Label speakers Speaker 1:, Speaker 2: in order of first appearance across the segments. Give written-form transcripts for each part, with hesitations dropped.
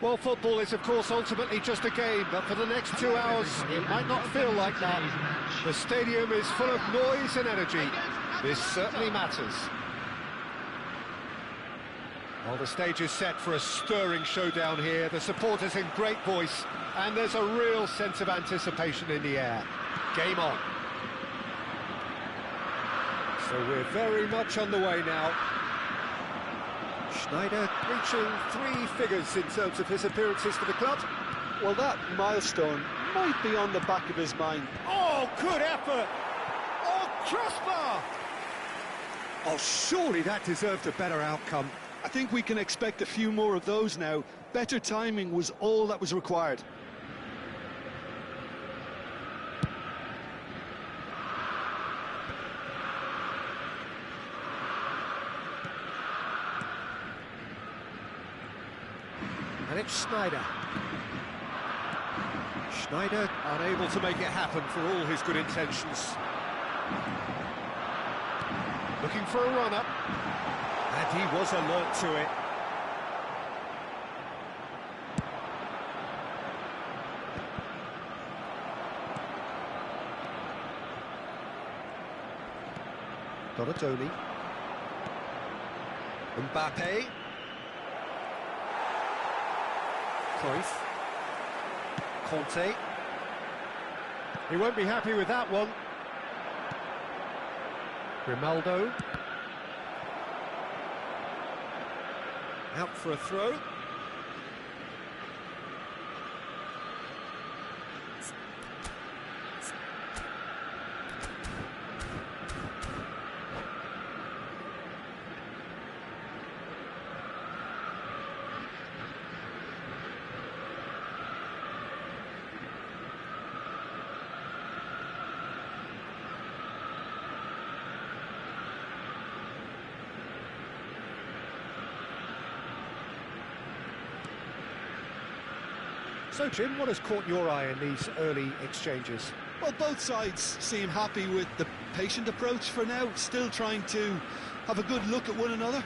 Speaker 1: Well, football is, of course, ultimately just a game, but for the next 2 hours, it might not feel like that. The stadium is full of noise and energy. This certainly matters. Well, the stage is set for a stirring showdown here. The supporters in great voice, and there's a real sense of anticipation in the air. Game on. So we're very much on the way now. Schneider reaching 3 figures in terms of his appearances for the club.
Speaker 2: Well, that milestone might be on the back of his mind.
Speaker 1: Oh, good effort! Oh, crossbar! Oh, surely that deserved a better outcome.
Speaker 2: I think we can expect a few more of those now. Better timing was all that was required.
Speaker 1: And it's Schneider. Schneider unable to make it happen for all his good intentions. Looking for a run-up. And he was alert to it. Donatoni. Mbappe. Cruyff. Conte. He won't be happy with that one. Grimaldo. Out for a throw. So, Jim, what has caught your eye in these early exchanges?
Speaker 2: Well, both sides seem happy with the patient approach for now, still trying to have a good look at one another.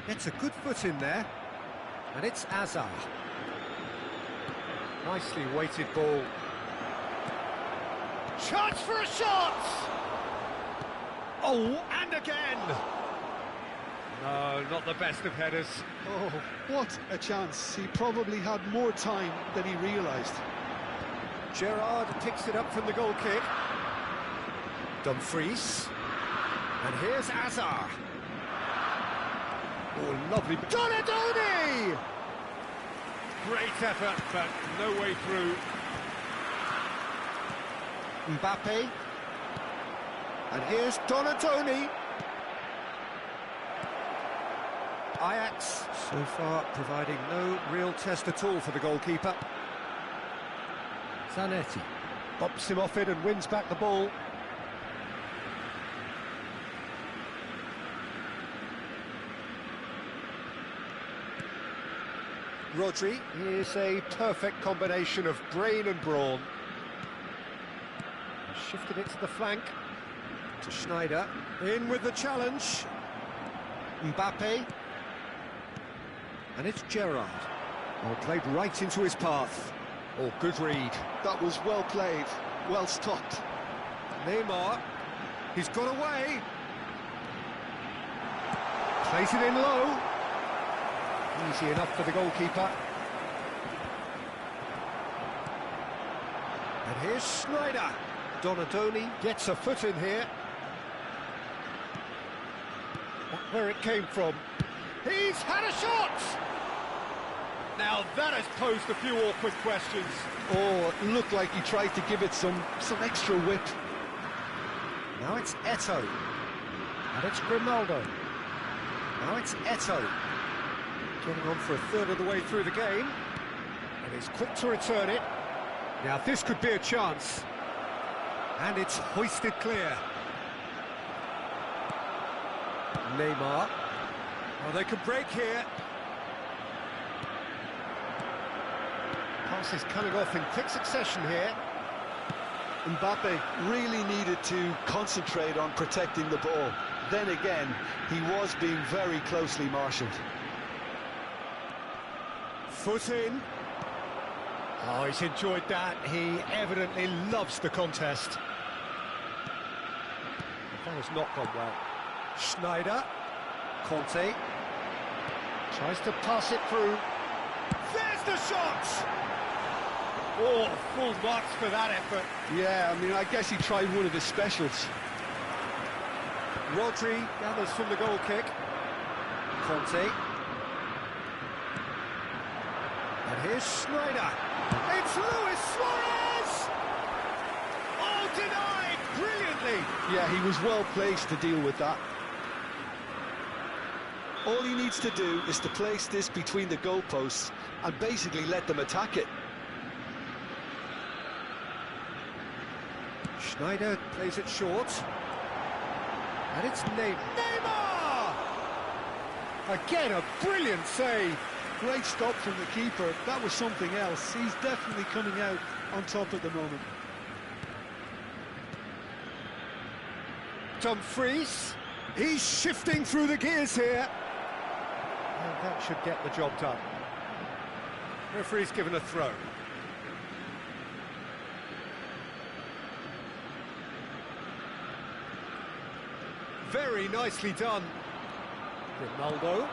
Speaker 1: Gets a good foot in there, and it's Hazard. Nicely weighted ball. Chance for a shot! Oh, and again! No, not the best of headers.
Speaker 2: Oh, what a chance. He probably had more time than he realised.
Speaker 1: Gerrard picks it up from the goal kick. Dumfries. And here's Hazard. Oh, lovely. Donatoni! Great effort, but no way through. Mbappe. And here's Donatoni. Ajax so far providing no real test at all for the goalkeeper. Zanetti bops him off it and wins back the ball. Rodri is a perfect combination of brain and brawn. Shifted it to the flank, to Schneider, in with the challenge, Mbappe, and it's Gerrard. Oh, played right into his path. Oh, good read.
Speaker 2: That was well played, well stopped.
Speaker 1: Neymar, he's got away. Plays it in low. Easy enough for the goalkeeper. And here's Schneider. Donatoni gets a foot in here. Not where it came from. He's had a shot! Now that has posed a few awkward questions.
Speaker 2: Oh, it looked like he tried to give it some extra whip.
Speaker 1: Now it's Eto'o. And it's Grimaldo. Now it's Eto'o. Getting on for a third of the way through the game. And he's quick to return it. Now this could be a chance. And it's hoisted clear. Neymar. Oh, they could break here. Passes coming off in quick succession here.
Speaker 2: Mbappe really needed to concentrate on protecting the ball. Then again, he was being very closely marshalled.
Speaker 1: Foot in. Oh, he's enjoyed that. He evidently loves the contest. That has not gone well. Schneider. Conte. Tries to pass it through. There's the shot! Oh, full marks for that effort.
Speaker 2: Yeah, I mean, I guess he tried one of his specials.
Speaker 1: Rodri gathers from the goal kick. Conte. And here's Schneider. It's Luis Suarez! Oh, denied brilliantly.
Speaker 2: Yeah, he was well placed to deal with that. All he needs to do is to place this between the goalposts and basically let them attack it.
Speaker 1: Schneider plays it short. And it's Neymar! Again, a brilliant save.
Speaker 2: Great stop from the keeper. That was something else. He's definitely coming out on top at the moment.
Speaker 1: Dumfries. He's shifting through the gears here. And that should get the job done. Referee's given a throw. Very nicely done. Ronaldo.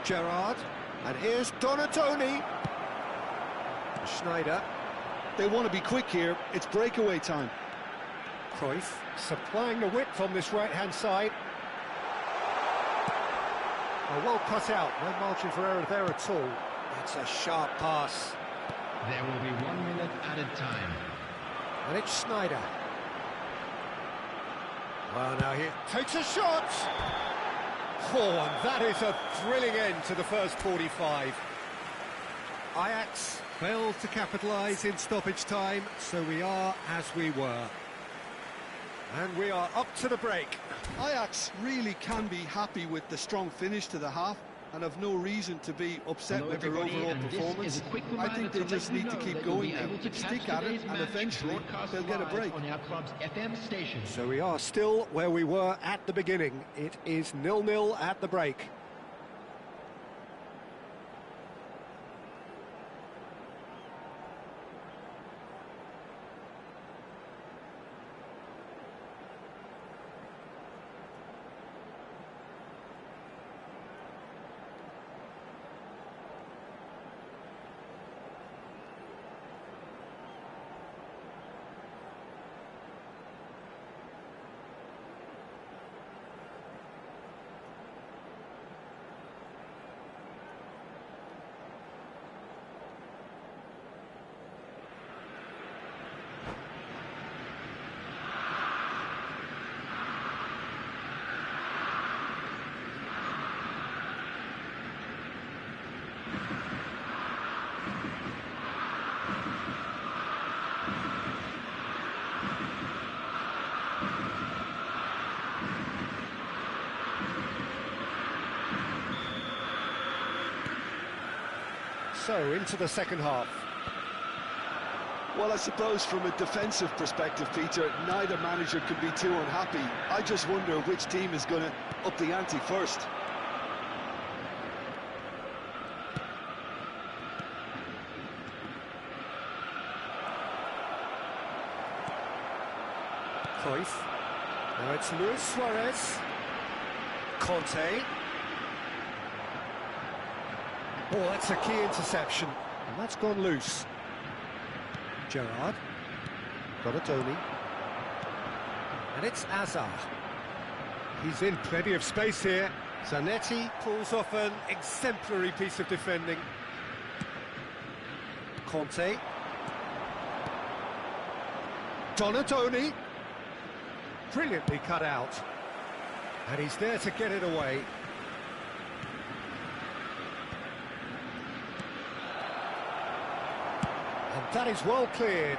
Speaker 1: Gerrard. And here's Donatoni. Schneider.
Speaker 2: They want to be quick here. It's breakaway time.
Speaker 1: Cruyff supplying the width on this right-hand side. Oh, well cut out. No margin for error there at all. It's a sharp pass.
Speaker 3: There will be 1 minute added time.
Speaker 1: And it's Schneider. Well, now he takes a shot. Oh, and that is a thrilling end to the first 45. Ajax failed to capitalise in stoppage time, so we are as we were. And we are up to the break.
Speaker 2: Ajax really can be happy with the strong finish to the half and have no reason to be upset
Speaker 3: Hello
Speaker 2: with their
Speaker 3: everybody,
Speaker 2: overall
Speaker 3: and this
Speaker 2: performance.
Speaker 3: is a quick
Speaker 2: I think they
Speaker 3: reminder to
Speaker 2: just
Speaker 3: let you
Speaker 2: need to
Speaker 3: know
Speaker 2: keep
Speaker 3: that you'll
Speaker 2: going
Speaker 3: be
Speaker 2: now,
Speaker 3: able to catch
Speaker 2: stick at it,
Speaker 3: today's
Speaker 2: and
Speaker 3: match
Speaker 2: eventually
Speaker 3: broadcast
Speaker 2: they'll get a
Speaker 3: live
Speaker 2: break.
Speaker 3: on our club's FM station.
Speaker 1: So we are still where we were at the beginning. It is 0-0 at the break. So, into the second half.
Speaker 2: Well, I suppose from a defensive perspective, Peter, neither manager can be too unhappy. I just wonder which team is going to up the ante first.
Speaker 1: Cruyff. Now it's Luis Suarez. Conte. Oh, that's a key interception. And that's gone loose. Gerrard. Donatoni. And it's Azar. He's in plenty of space here. Zanetti pulls off an exemplary piece of defending. Conte. Donatoni. Brilliantly cut out. And he's there to get it away. And that is well cleared.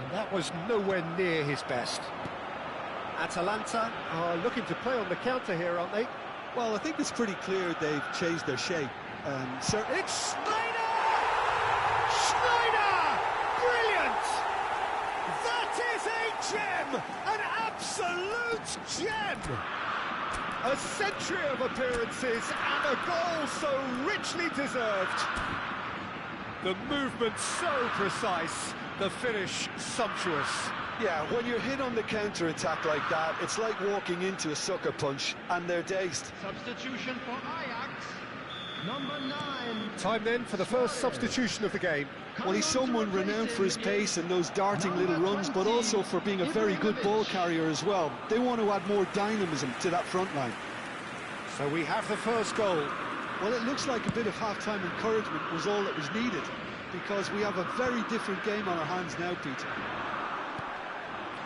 Speaker 1: And that was nowhere near his best. Atalanta are looking to play on the counter here, aren't they?
Speaker 2: Well, I think it's pretty clear they've changed their shape.
Speaker 1: It's Schneider! Schneider! Brilliant! That is a gem! An absolute gem! A century of appearances and a goal so richly deserved. The movement so precise, the finish sumptuous.
Speaker 2: Yeah, when you're hit on the counter-attack like that, it's like walking into a sucker punch, and they're dazed.
Speaker 3: Substitution for Ajax, number 9.
Speaker 1: Time then for the first substitution of the game.
Speaker 2: Well, he's someone renowned for his pace and those darting little runs, but also for being a very good ball carrier as well. They want to add more dynamism to that front line.
Speaker 1: So we have the first goal.
Speaker 2: Well, it looks like a bit of half-time encouragement was all that was needed, because we have a very different game on our hands now, Peter.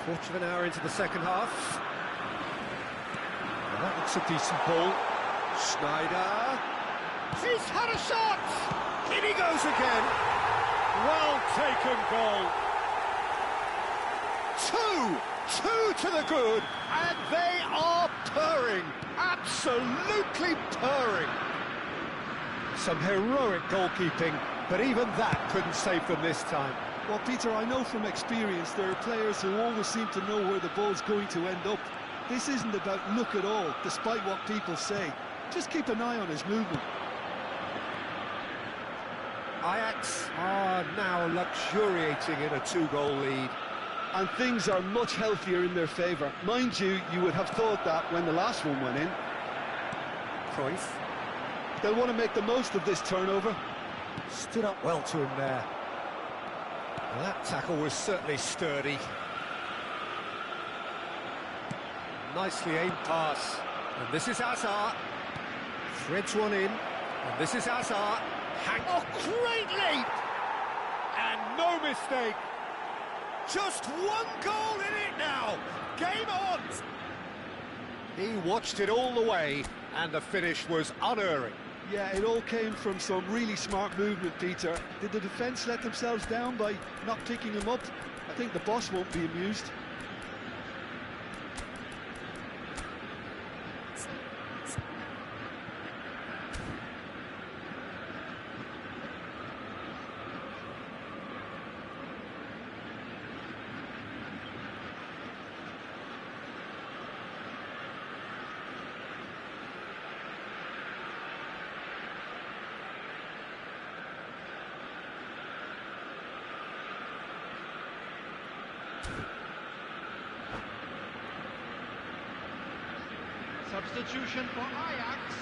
Speaker 1: Quarter of an hour into the second half. Well, that looks a decent ball. Schneider. He's had a shot! In he goes again. Well taken goal. Two to the good, and they are purring. Absolutely purring. Some heroic goalkeeping, but even that couldn't save them this time.
Speaker 2: Well, Peter, I know from experience there are players who always seem to know where the ball's going to end up. This isn't about luck at all, despite what people say. Just keep an eye on his movement.
Speaker 1: Ajax are now luxuriating in a 2-goal lead.
Speaker 2: And things are much healthier in their favour. Mind you, you would have thought that when the last one went in.
Speaker 1: Cruyff.
Speaker 2: They'll want to make the most of this turnover.
Speaker 1: Stood up well to him there. Well, that tackle was certainly sturdy. Nicely aimed pass. And this is Hazard. Threads one in. And this is Hazard. Oh, great leap! And no mistake. Just one goal in it now. Game on. He watched it all the way, and the finish was unerring.
Speaker 2: Yeah, it all came from some really smart movement, Peter. Did the defence let themselves down by not picking him up? I think the boss won't be amused.
Speaker 3: Substitution for Ajax,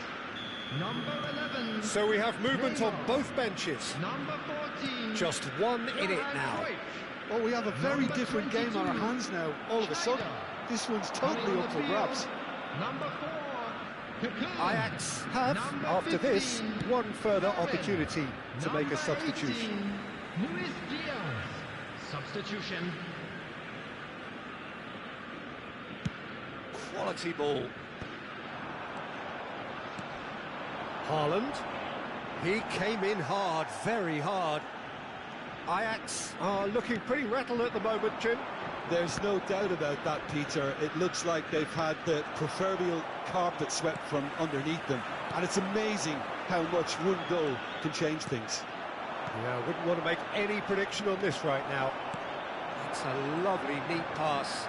Speaker 3: number 11.
Speaker 1: So we have movement on both benches.
Speaker 3: Number 14.
Speaker 1: Just one in it now.
Speaker 2: Oh, we have a very different game on our hands now, all of a sudden. This one's totally up for grabs.
Speaker 3: Number 4.
Speaker 1: Ajax have, after this, one further opportunity to make a substitution.
Speaker 3: Luis Diaz. Substitution.
Speaker 1: Quality ball. Haaland. He came in hard, very hard. Ajax are looking pretty rattled at the moment, Jim.
Speaker 2: There's no doubt about that, Peter. It looks like they've had the proverbial carpet swept from underneath them. And it's amazing how much one goal can change things.
Speaker 1: Yeah, I wouldn't want to make any prediction on this right now. It's a lovely, neat pass.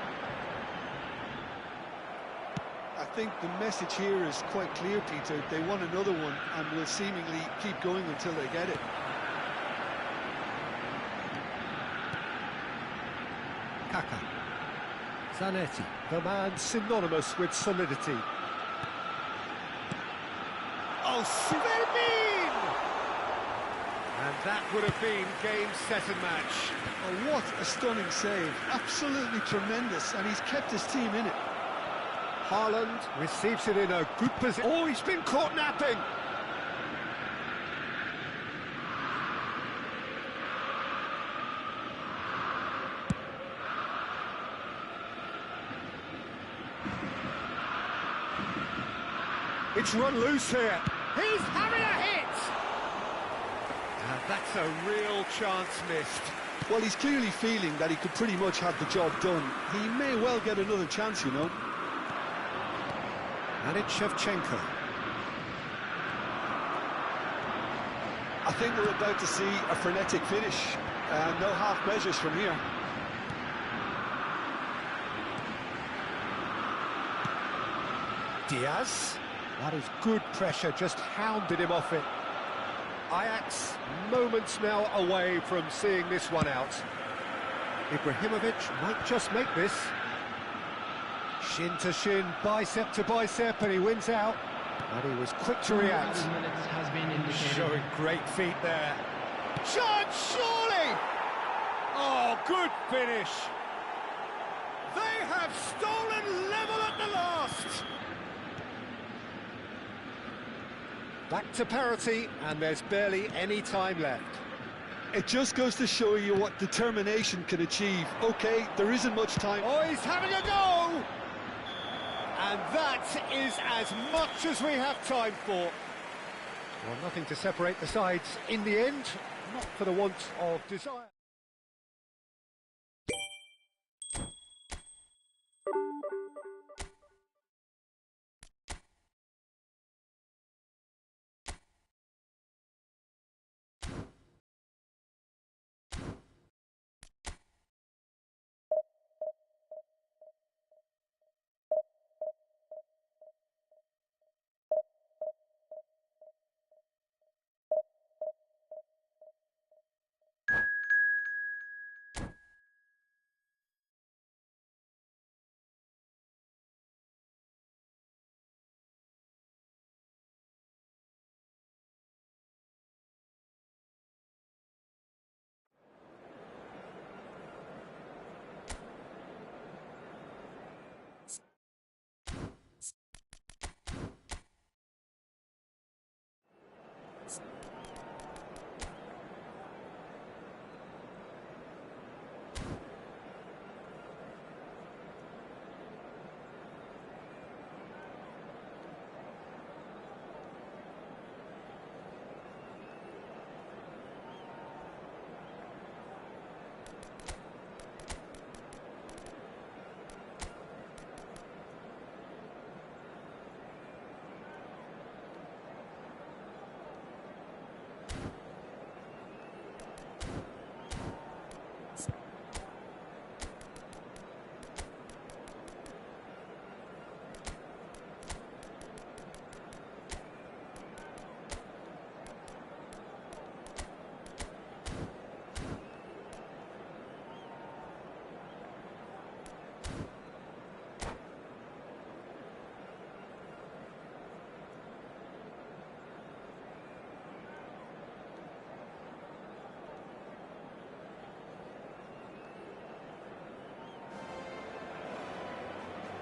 Speaker 2: I think the message here is quite clear, Peter. They want another one and will seemingly keep going until they get it.
Speaker 1: Kaka. Zanetti, the man synonymous with solidity. Oh, Svermin! And that would have been game, set and match.
Speaker 2: Oh, what a stunning save. Absolutely tremendous, and he's kept his team in it.
Speaker 1: Haaland receives it in a good position. Oh, he's been caught napping. It's run loose here. He's having a hit. And that's a real chance missed.
Speaker 2: Well, he's clearly feeling that he could pretty much have the job done. He may well get another chance, you know.
Speaker 1: And it's Shevchenko.
Speaker 2: think we're about to see a frenetic finish. No half measures from here.
Speaker 1: Diaz. That is good pressure, just hounded him off it. Ajax, moments now away from seeing this one out. Ibrahimovic might just make this. Shin to shin, bicep to bicep, and he wins out. And he was quick to react.
Speaker 3: Has been
Speaker 1: showing great feet there. Chance, surely! Oh, good finish. They have stolen level at the last. Back to parity, and there's barely any time left.
Speaker 2: It just goes to show you what determination can achieve. Okay, there isn't much time.
Speaker 1: Oh, he's having a go! And that is as much as we have time for. Well, nothing to separate the sides in the end, not for the want of desire.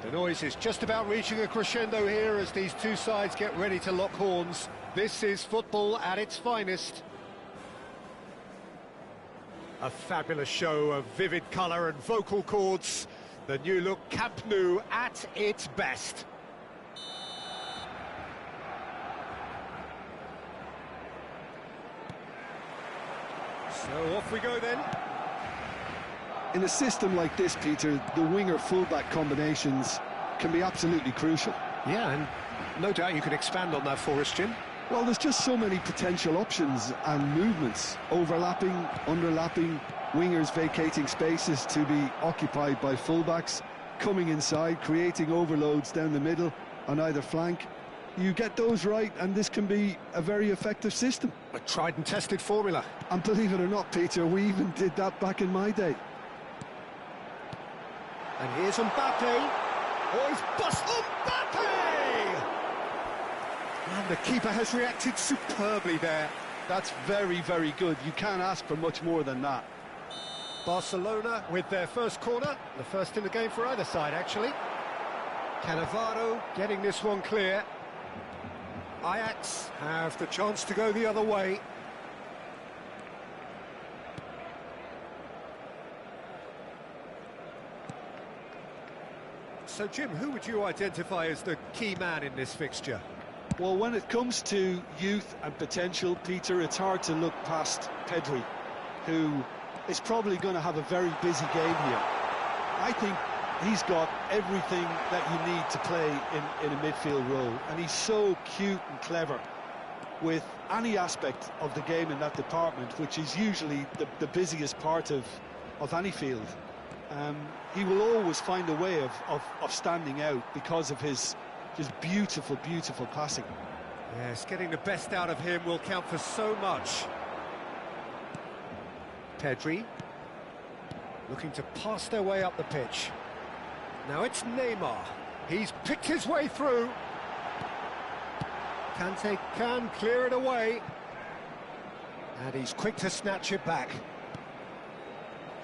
Speaker 1: The noise is just about reaching a crescendo here as these two sides get ready to lock horns. This is football at its finest. A fabulous show of vivid colour and vocal cords. The new look Camp Nou at its best. So off we go then.
Speaker 2: In a system like this, Peter, the winger-fullback combinations can be absolutely crucial.
Speaker 1: Yeah, and no doubt you can expand on that for us, Jim.
Speaker 2: Well, there's just so many potential options and movements. Overlapping, underlapping, wingers vacating spaces to be occupied by fullbacks, coming inside, creating overloads down the middle on either flank. You get those right, and this can be a very effective system.
Speaker 1: A tried and tested formula.
Speaker 2: And believe it or not, Peter, we even did that back in my day.
Speaker 1: And here's Mbappe. Oh, he's bust Mbappe! And the keeper has reacted superbly there.
Speaker 2: That's very, very good. You can't ask for much more than that.
Speaker 1: Barcelona with their first corner. The first in the game for either side, actually. Cannavaro getting this one clear. Ajax have the chance to go the other way. So, Jim, who would you identify as the key man in this fixture?
Speaker 2: Well, when it comes to youth and potential, Peter, it's hard to look past Pedri, who is probably going to have a very busy game here. I think he's got everything that you need to play in a midfield role, and he's so cute and clever. with any aspect of the game in that department, which is usually the busiest part of any field. He will always find a way of standing out because of his just beautiful, beautiful passing.
Speaker 1: Yes, getting the best out of him will count for so much. Pedri, looking to pass their way up the pitch. Now it's Neymar. He's picked his way through. Kante can clear it away. And he's quick to snatch it back.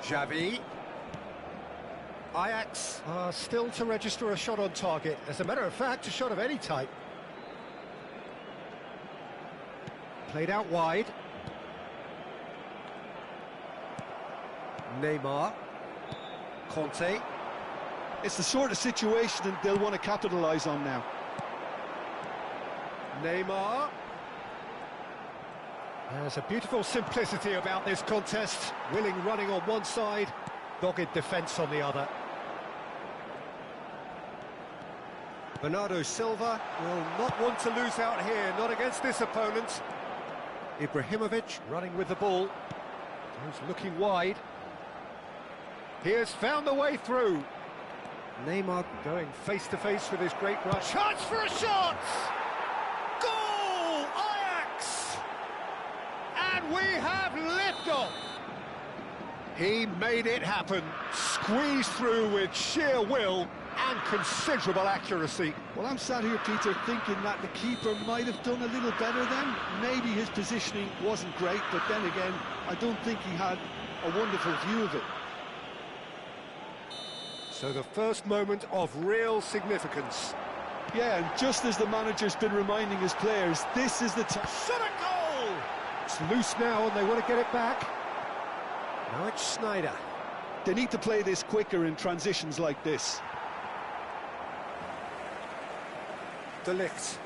Speaker 1: Xavi. Ajax are still to register a shot on target. As a matter of fact, a shot of any type. Played out wide. Neymar. Conte.
Speaker 2: It's the sort of situation that they'll want to capitalise on now.
Speaker 1: Neymar. There's a beautiful simplicity about this contest. Willing running on one side, dogged defence on the other. Bernardo Silva will not want to lose out here, not against this opponent. Ibrahimovic running with the ball. He's looking wide. He has found the way through. Neymar going face-to-face with his great rush. Chance for a shot! Goal! Ajax! And we have liftoff! He made it happen. Squeezed through with sheer will and considerable accuracy.
Speaker 2: Well, I'm sat here, Peter, thinking that the keeper might have done a little better then. Maybe his positioning wasn't great, but then again, I don't think he had a wonderful view of it.
Speaker 1: So the first moment of real significance.
Speaker 2: Yeah, and just as the manager's been reminding his players, this is the time.
Speaker 1: Shot a goal! It's loose now and they want to get it back. Now it's Snyder.
Speaker 2: They need to play this quicker in transitions like this.
Speaker 1: De Ligt.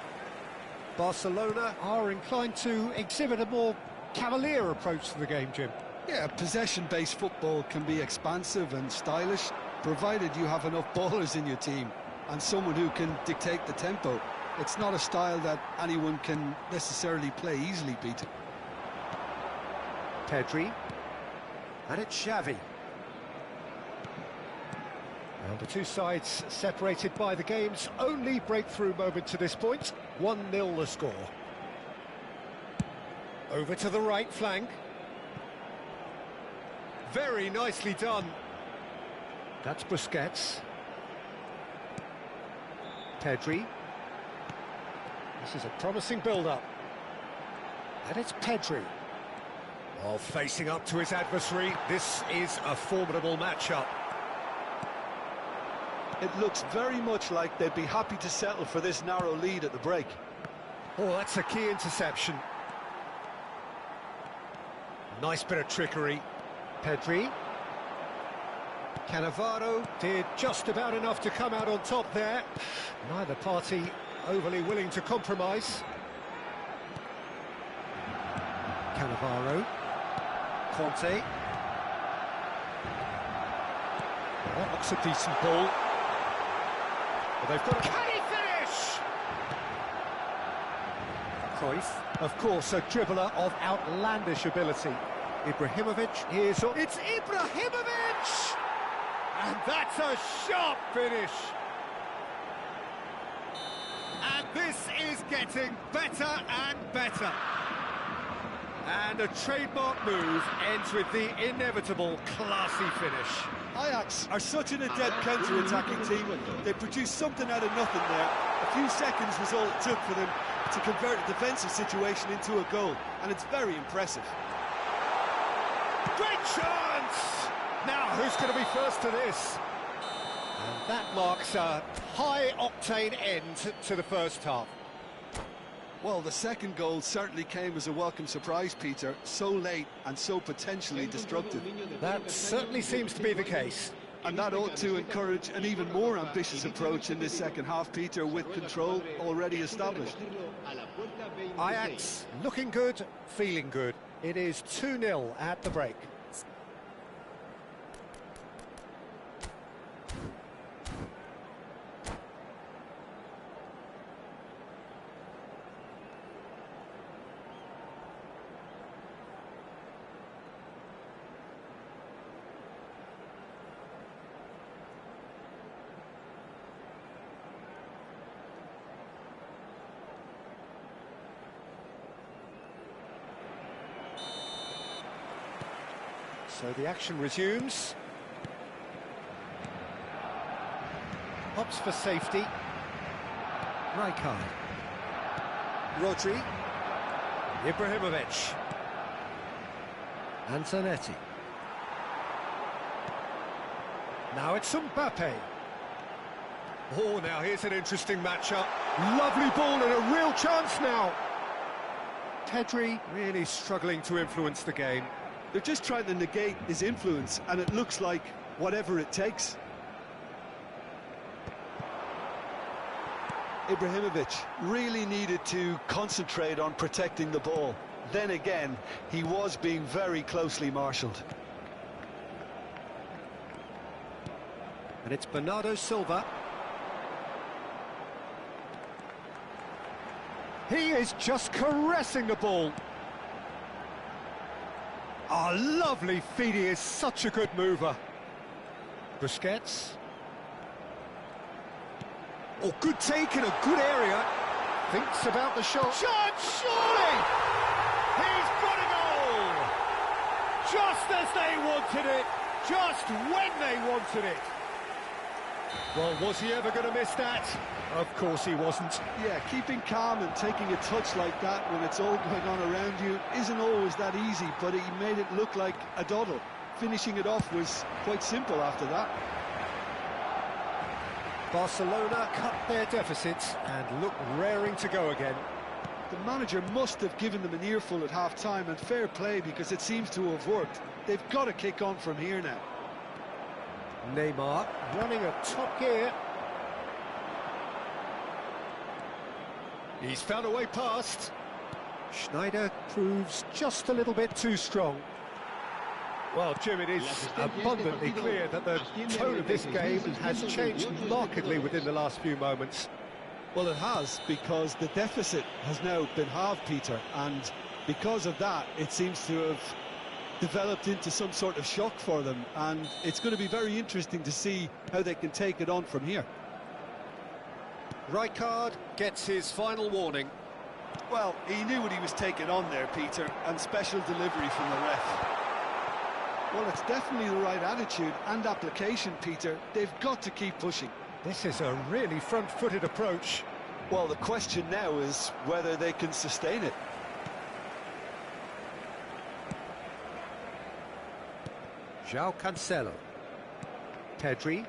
Speaker 1: Barcelona are inclined to exhibit a more cavalier approach to the game, Jim.
Speaker 2: Yeah, possession-based football can be expansive and stylish, provided you have enough ballers in your team and someone who can dictate the tempo. It's not a style that anyone can necessarily play easily, Peter.
Speaker 1: Pedri. And it's Xavi. And the two sides separated by the game's only breakthrough moment to this point. 1-0 the score. Over to the right flank. Very nicely done. That's Busquets. Pedri. This is a promising build-up. And it's Pedri. While facing up to his adversary, this is a formidable matchup.
Speaker 2: It looks very much like they'd be happy to settle for this narrow lead at the break.
Speaker 1: Oh, that's a key interception. Nice bit of trickery. Pedri. Cannavaro did just about enough to come out on top there. Neither party overly willing to compromise. Cannavaro. Conte. Well, that looks a decent ball. But they've got... Can he finish? Cruyff, of course, a dribbler of outlandish ability. Ibrahimovic is... It's Ibrahimovic! And that's a sharp finish. And this is getting better and better. And a trademark move ends with the inevitable classy finish.
Speaker 2: Ajax are such an adept counter-attacking team. They produced something out of nothing there. A few seconds was all it took for them to convert a defensive situation into a goal, and it's very impressive.
Speaker 1: Great chance! Now, who's going to be first to this? And that marks a high-octane end to the first half.
Speaker 2: Well, the second goal certainly came as a welcome surprise, Peter. So late and so potentially destructive.
Speaker 1: That certainly seems to be the case.
Speaker 2: And that ought to encourage an even more ambitious approach in this second half, Peter, with control already established.
Speaker 1: Ajax looking good, feeling good. It is 2-0 at the break. So the action resumes. Hops for safety. Rijkaard. Rodri. Ibrahimovic. Antonetti. Now it's Mbappe. Oh, now here's an interesting matchup. Lovely ball and a real chance now. Pedri really struggling to influence the game.
Speaker 2: They're just trying to negate his influence, and it looks like whatever it takes. Ibrahimovic really needed to concentrate on protecting the ball. Then again, he was being very closely marshalled.
Speaker 1: And it's Bernardo Silva. He is just caressing the ball. Oh, lovely feed. He is such a good mover. Busquets. Oh, good take in a good area. Thinks about the shot. Shot, surely! He's got a goal! Just as they wanted it. Just when they wanted it. Well, was he ever going to miss that? Of course he wasn't.
Speaker 2: Yeah, keeping calm and taking a touch like that when it's all going on around you isn't always that easy, but he made it look like a doddle. Finishing it off was quite simple after that.
Speaker 1: Barcelona cut their deficits and look raring to go again.
Speaker 2: The manager must have given them an earful at half-time, and fair play because it seems to have worked. They've got to kick on from here now.
Speaker 1: Neymar running at top gear. He's found a way past. Schneider proves just a little bit too strong. Well, Jim, it is abundantly clear that the tone of this game has changed markedly within the last few moments.
Speaker 2: Well, it has, because the deficit has now been halved, Peter, and because of that, it seems to have developed into some sort of shock for them, and it's going to be very interesting to see how they can take it on from here.
Speaker 1: Rijkaard gets his final warning.
Speaker 2: Well, he knew what he was taking on there, Peter, and special delivery from the ref. Well, it's definitely the right attitude and application, Peter. They've got to keep pushing.
Speaker 1: This is a really front-footed approach.
Speaker 2: Well, the question now is whether they can sustain it.
Speaker 1: João Cancelo. Pedri.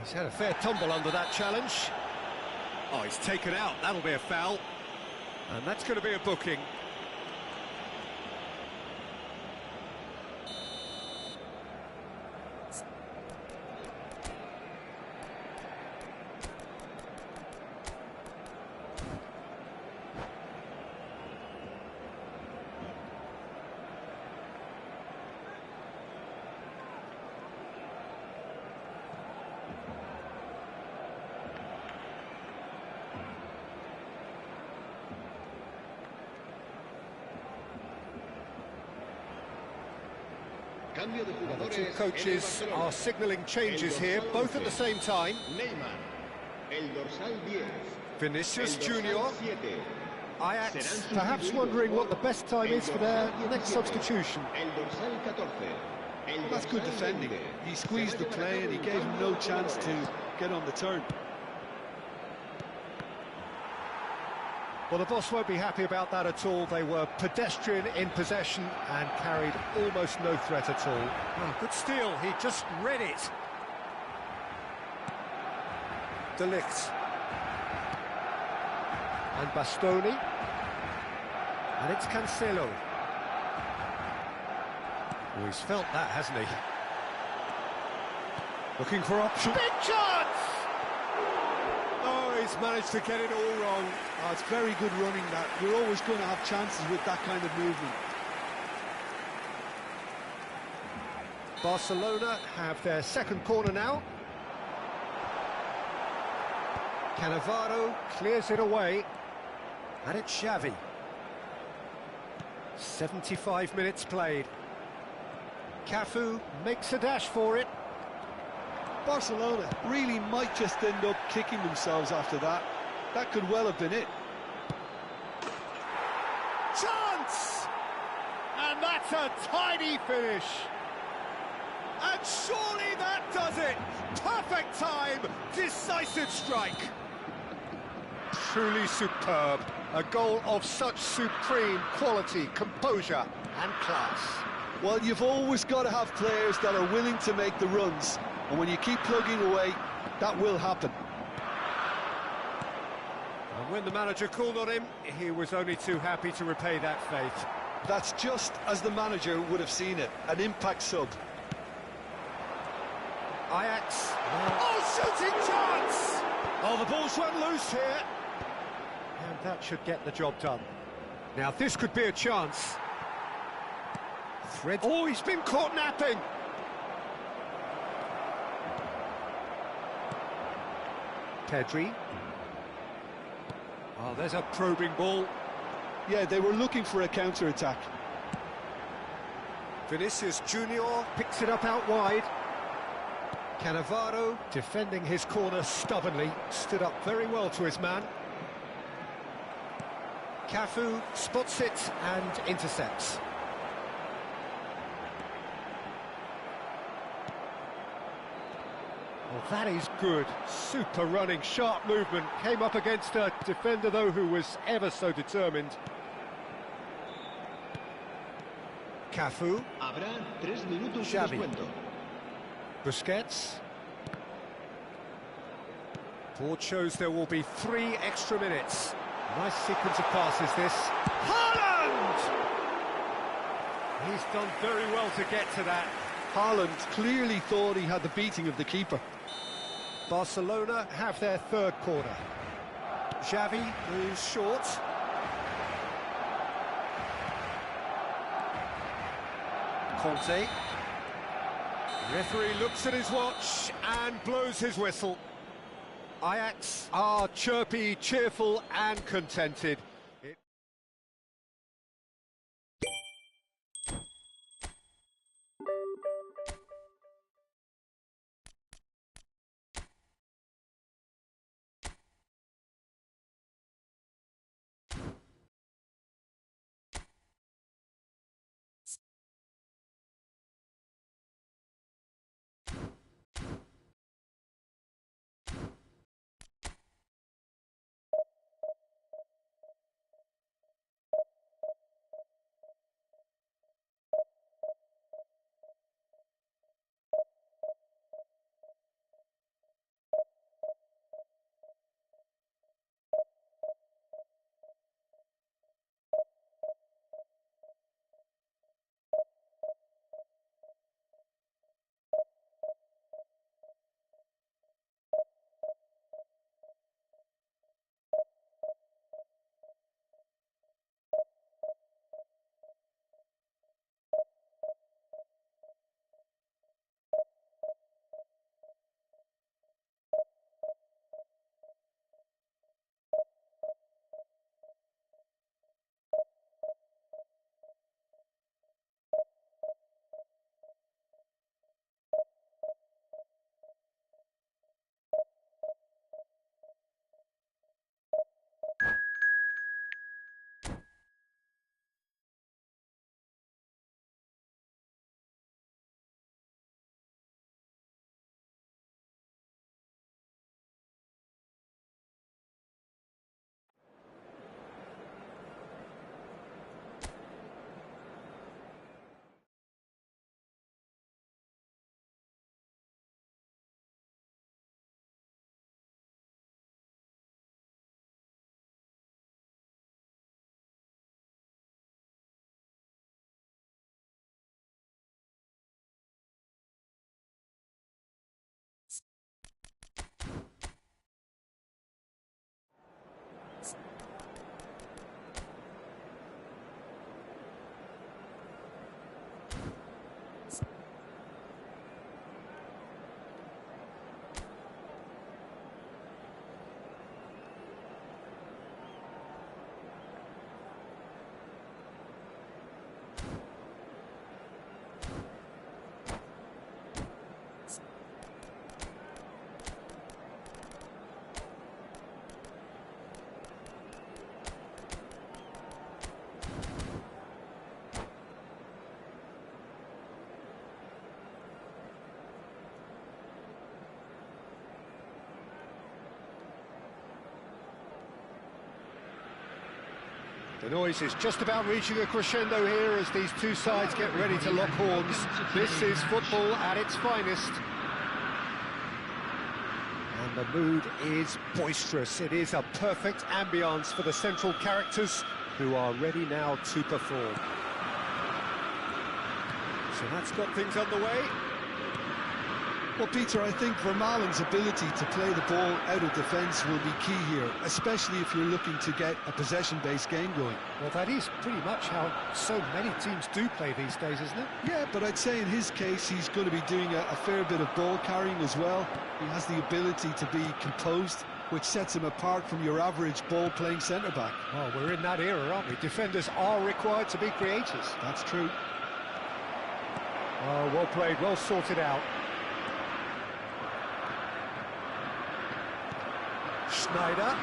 Speaker 1: He's had a fair tumble under that challenge. Oh, he's taken out. That'll be a foul. And that's going to be a booking. The two coaches are signalling changes here, both at the same time. Vinicius Junior. Ajax perhaps wondering what the best time is for their next substitution.
Speaker 2: Well, that's good defending. He squeezed the play and he gave him no chance to get on the turn.
Speaker 1: Well, the boss won't be happy about that at all. They were pedestrian in possession and carried almost no threat at all. Oh, good steal, he just read it. De Ligt. And Bastoni. And it's Cancelo. Oh, he's felt that, hasn't he? Looking for option. Big chance! Oh, he's managed to get it all wrong.
Speaker 2: Oh, it's very good running, that. You're always going to have chances with that kind of movement.
Speaker 1: Barcelona have their second corner now. Cannavaro clears it away. And it's Xavi. 75 minutes played. Cafu makes a dash for it.
Speaker 2: Barcelona really might just end up kicking themselves after that. That could well have been it.
Speaker 1: Chance! And that's a tidy finish. And surely that does it. Perfect time, decisive strike. Truly superb. A goal of such supreme quality, composure and class.
Speaker 2: Well, you've always got to have players that are willing to make the runs, and when you keep plugging away, that will happen.
Speaker 1: And when the manager called on him, he was only too happy to repay that faith.
Speaker 2: That's just as the manager would have seen it, an impact sub.
Speaker 1: Ajax. Oh, shooting chance! Oh, the ball's run loose here. And that should get the job done. Now, this could be a chance. Fred. Oh, he's been caught napping. Pedri. Oh, there's a probing ball.
Speaker 2: Yeah, they were looking for a counter-attack.
Speaker 1: Vinicius Junior picks it up out wide. Cannavaro defending his corner stubbornly, stood up very well to his man. Cafu spots it and intercepts. Well, that is good. Super running, sharp movement. Came up against a defender, though, who was ever so determined. Cafu.
Speaker 3: Habrá 3 minutos de
Speaker 1: Xavi.
Speaker 3: descuento.
Speaker 1: Busquets. Board shows there will be 3 extra minutes. Nice sequence of passes, this. Haaland! He's done very well to get to that.
Speaker 2: Haaland clearly thought he had the beating of the keeper.
Speaker 1: Barcelona have their third corner. Xavi moves short. Conte. Referee looks at his watch and blows his whistle. Ajax are chirpy, cheerful and contented. The noise is just about reaching a crescendo here as these two sides get ready to lock horns. This is football at its finest. And the mood is boisterous. It is a perfect ambience for the central characters who are ready now to perform. So that's got things underway.
Speaker 2: Well, Peter, I think Vermaelen's ability to play the ball out of defence will be key here, especially if you're looking to get a possession-based game going.
Speaker 1: Well, that is pretty much how so many teams do play these days, isn't it?
Speaker 2: Yeah, but I'd say in his case, he's going to be doing a fair bit of ball carrying as well. He has the ability to be composed, which sets him apart from your average ball-playing centre-back.
Speaker 1: Well, we're in that era, aren't we? Defenders are required to be creators.
Speaker 2: That's true.
Speaker 1: Oh, well played, well sorted out. Schneider.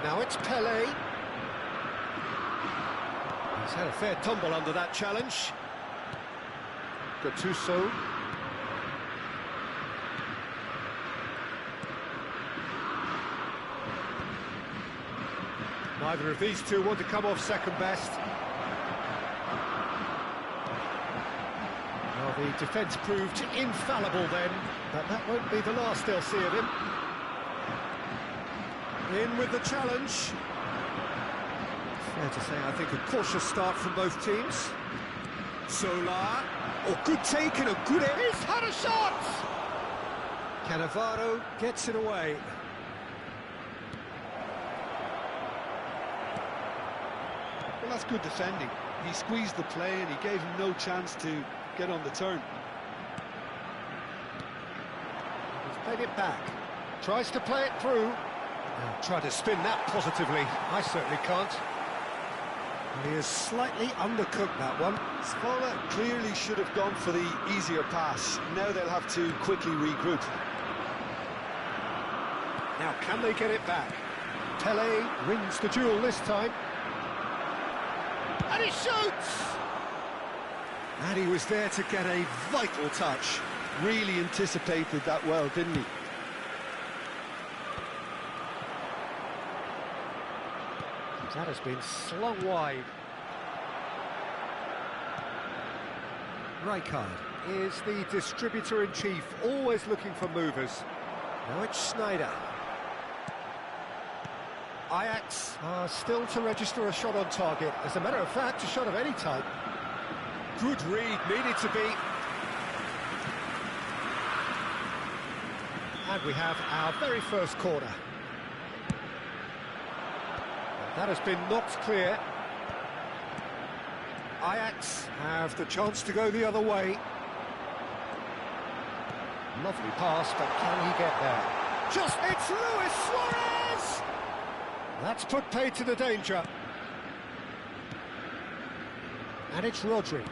Speaker 1: Now it's Pelé. He's had a fair tumble under that challenge. Gattuso. Neither of these two want to come off second best. Well, the defence proved infallible then, but that won't be the last they'll see of him. In with the challenge. Fair to say, I think a cautious start from both teams. Solar. Oh, good take and a good air. He's had a shot! Cannavaro gets it away.
Speaker 2: Well, that's good defending. He squeezed the play and he gave him no chance to get on the turn.
Speaker 1: He's played it back. Tries to play it through. Try to spin that positively. I certainly can't. And he has slightly undercooked that one.
Speaker 2: Smola clearly should have gone for the easier pass. Now they'll have to quickly regroup.
Speaker 1: Now, can they get it back? Pelé wins the duel this time. And he shoots! And he was there to get a vital touch.
Speaker 2: Really anticipated that well, didn't he?
Speaker 1: That has been slung wide. Rijkaard is the distributor-in-chief, always looking for movers. Now it's Schneider. Ajax are still to register a shot on target. As a matter of fact, a shot of any type. Good read, needed to be. And we have our very first corner. That has been knocked clear. Ajax have the chance to go the other way. Lovely pass, but can he get there? It's Luis Suarez! That's put paid to the danger. And it's Rodri.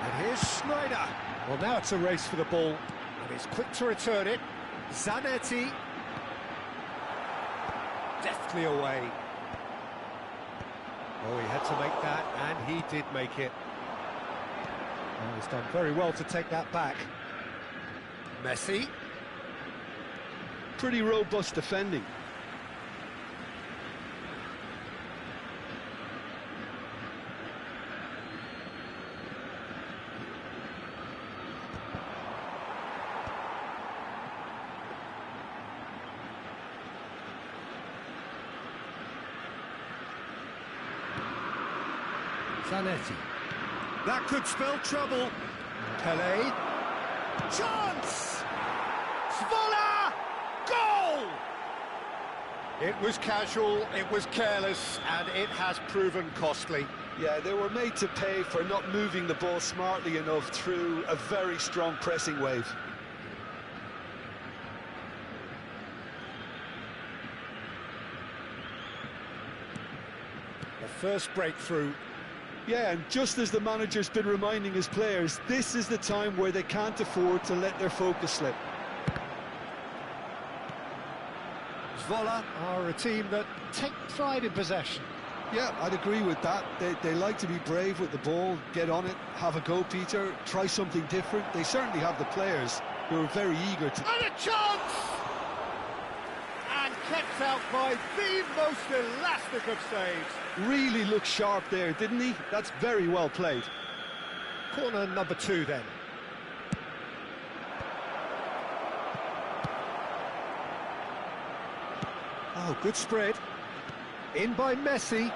Speaker 1: And here's Schneider. Well, now it's a race for the ball. And he's quick to return it. Zanetti. Deftly away. Oh, he had to make that, and he did make it. Oh, he's done very well to take that back. Messi.
Speaker 2: Pretty robust defending.
Speaker 1: Zanetti. That could spell trouble. Pelé. Chance! Svola! Goal! It was casual, it was careless, and it has proven costly.
Speaker 2: Yeah, they were made to pay for not moving the ball smartly enough through a very strong pressing wave.
Speaker 1: The first breakthrough.
Speaker 2: Yeah, and just as the manager's been reminding his players, this is the time where they can't afford to let their focus slip.
Speaker 1: Zwolle are a team that take pride in possession.
Speaker 2: Yeah, I'd agree with that. They like to be brave with the ball, get on it, have a go, Peter, try something different. They certainly have the players who are very eager to...
Speaker 1: And a chance! And kept out by the most elastic of saves.
Speaker 2: Really looked sharp there, didn't he? That's very well played.
Speaker 1: Corner number 2 then. Oh, good spread. In by Messi.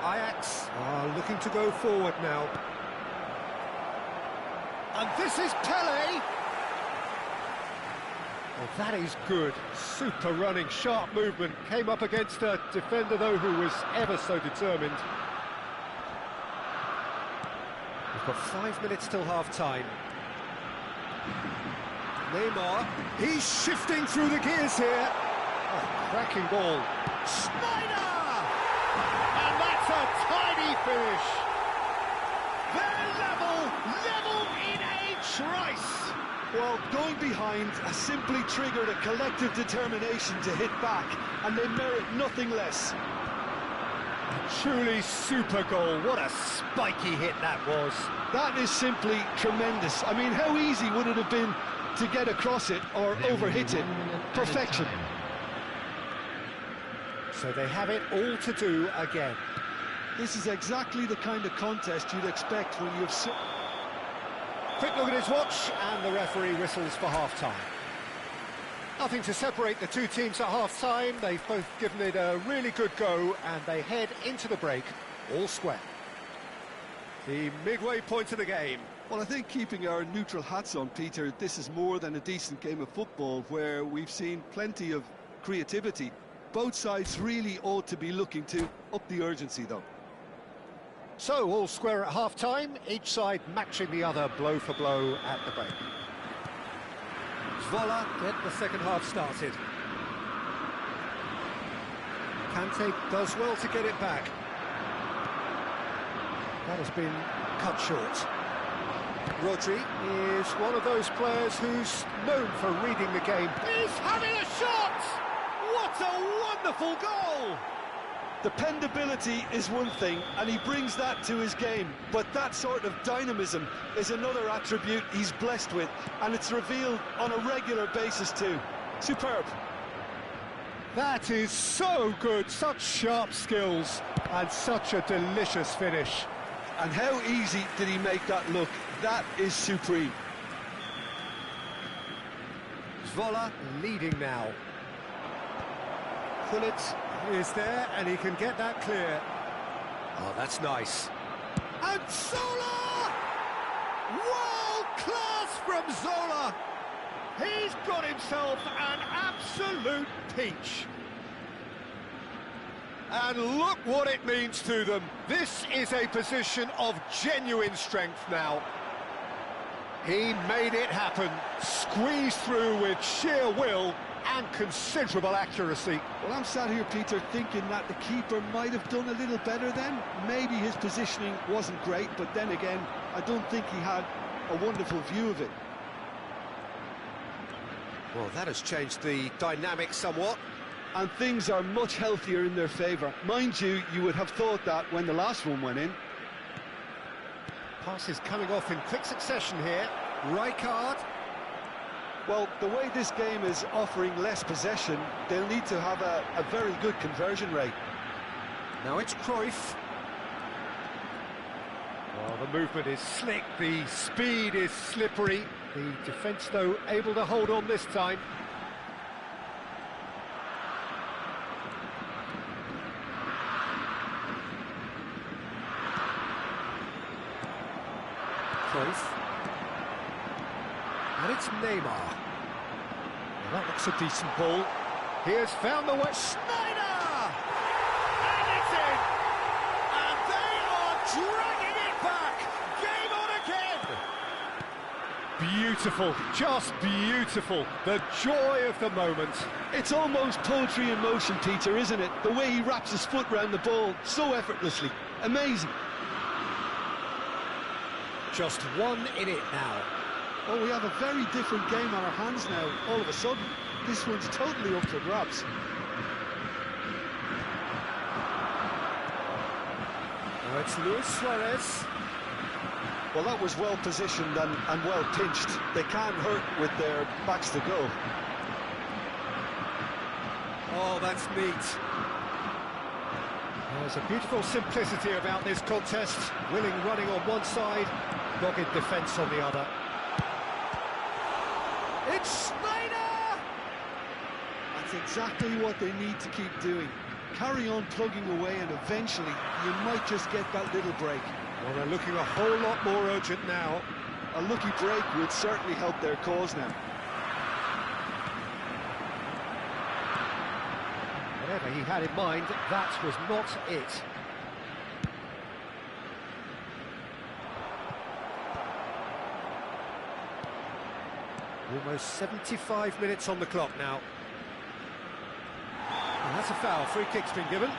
Speaker 1: Ajax are looking to go forward now. And this is Pele. Oh, that is good. Super running, sharp movement. Came up against a defender, though, who was ever so determined. We've got 5 minutes till half-time. Neymar, he's shifting through the gears here. Oh, cracking ball. Schneider! And that's a tidy finish. They're level in a trice.
Speaker 2: Well, going behind has simply triggered a collective determination to hit back, and they merit nothing less.
Speaker 1: Truly super goal. What a spiky hit that was.
Speaker 2: That is simply tremendous. I mean, how easy would it have been to get across it or overhit it? Perfection.
Speaker 1: So they have it all to do again.
Speaker 2: This is exactly the kind of contest you'd expect when you've...
Speaker 1: Quick look at his watch, and the referee whistles for half-time. Nothing to separate the two teams at half-time. They've both given it a really good go, and they head into the break all square. The midway point of the game.
Speaker 2: Well, I think keeping our neutral hats on, Peter, this is more than a decent game of football where we've seen plenty of creativity. Both sides really ought to be looking to up the urgency, though.
Speaker 1: So, all square at half-time, each side matching the other blow for blow at the break. Voila, get the second half started. Kante does well to get it back. That has been cut short. Rodri is one of those players who's known for reading the game. He's having a shot! What a wonderful goal!
Speaker 2: Dependability is one thing, and he brings that to his game, but that sort of dynamism is another attribute he's blessed with, and it's revealed on a regular basis too. Superb.
Speaker 1: That is so good, such sharp skills, and such a delicious finish.
Speaker 2: And how easy did he make that look? That is supreme.
Speaker 1: Zvola leading now. Gullit is there, and he can get that clear. Oh, that's nice. And Zola! World class from Zola! He's got himself an absolute peach. And look what it means to them. This is a position of genuine strength now. He made it happen, squeezed through with sheer will and considerable accuracy.
Speaker 2: Well, I'm sat here, Peter, thinking that the keeper might have done a little better then. Maybe his positioning wasn't great, but then again, I don't think he had a wonderful view of it.
Speaker 1: Well, that has changed the dynamic somewhat.
Speaker 2: And things are much healthier in their favour. Mind you, you would have thought that when the last one went in.
Speaker 1: Passes coming off in quick succession here. Rijkaard.
Speaker 2: Well, the way this game is offering less possession, they'll need to have a very good conversion rate.
Speaker 1: Now it's Cruyff. Well, the movement is slick, the speed is slippery. The defence, though, able to hold on this time. Cruyff. And it's Neymar. Well, that looks a decent ball. He has found the way. Schneider! And it's in! And they are dragging it back! Game on again! Beautiful, just beautiful. The joy of the moment.
Speaker 2: It's almost poetry in motion, Peter, isn't it? The way he wraps his foot round the ball so effortlessly. Amazing.
Speaker 1: Just one in it now.
Speaker 2: Oh, we have a very different game on our hands now, all of a sudden. This one's totally up for grabs.
Speaker 1: Now it's Luis Suarez.
Speaker 2: Well, that was well positioned and well pinched. They can't hurt with their backs to goal.
Speaker 1: Oh, that's neat. There's a beautiful simplicity about this contest. Willing running on one side, dogged defence on the other. It's Snyder!
Speaker 2: That's exactly what they need to keep doing. Carry on plugging away, and eventually you might just get that little break.
Speaker 1: Well, they're looking a whole lot more urgent now.
Speaker 2: A lucky break would certainly help their cause now.
Speaker 1: Whatever he had in mind, that was not it. Almost 75 minutes on the clock now. And that's a foul. Free kick's been given.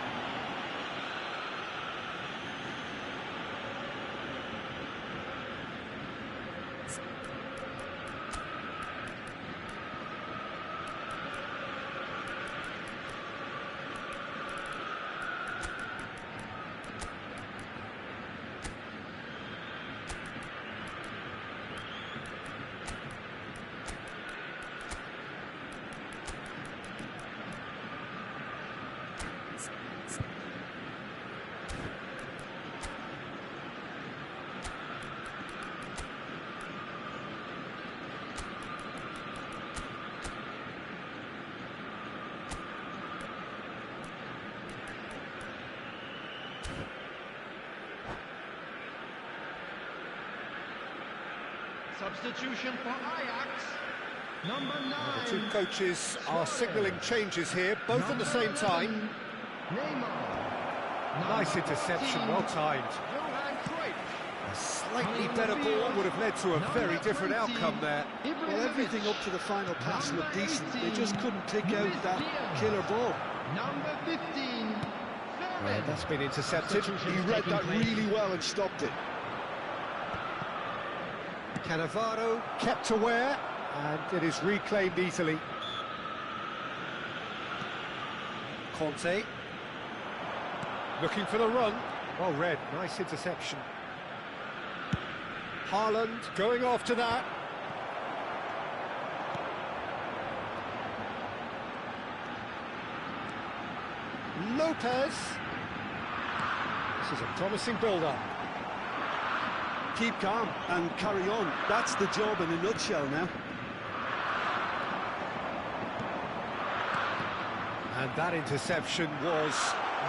Speaker 3: Substitution for Ajax. Number 9.
Speaker 1: The two coaches are signalling changes here, both at the same time.
Speaker 3: Neymar.
Speaker 1: Nice interception, well timed. A slightly better ball would have led to a very different outcome there.
Speaker 2: Well, everything up to the final pass looked decent. They just couldn't pick out that killer ball.
Speaker 3: Number 15.
Speaker 1: That's been intercepted.
Speaker 2: He read that really well and stopped it.
Speaker 1: Cannavaro kept aware, and it is reclaimed easily. Conte looking for the run. Well read, nice interception. Haaland going after that. Lopez. This is a promising build-up.
Speaker 2: Keep calm and carry on. That's the job in a nutshell now.
Speaker 1: And that interception was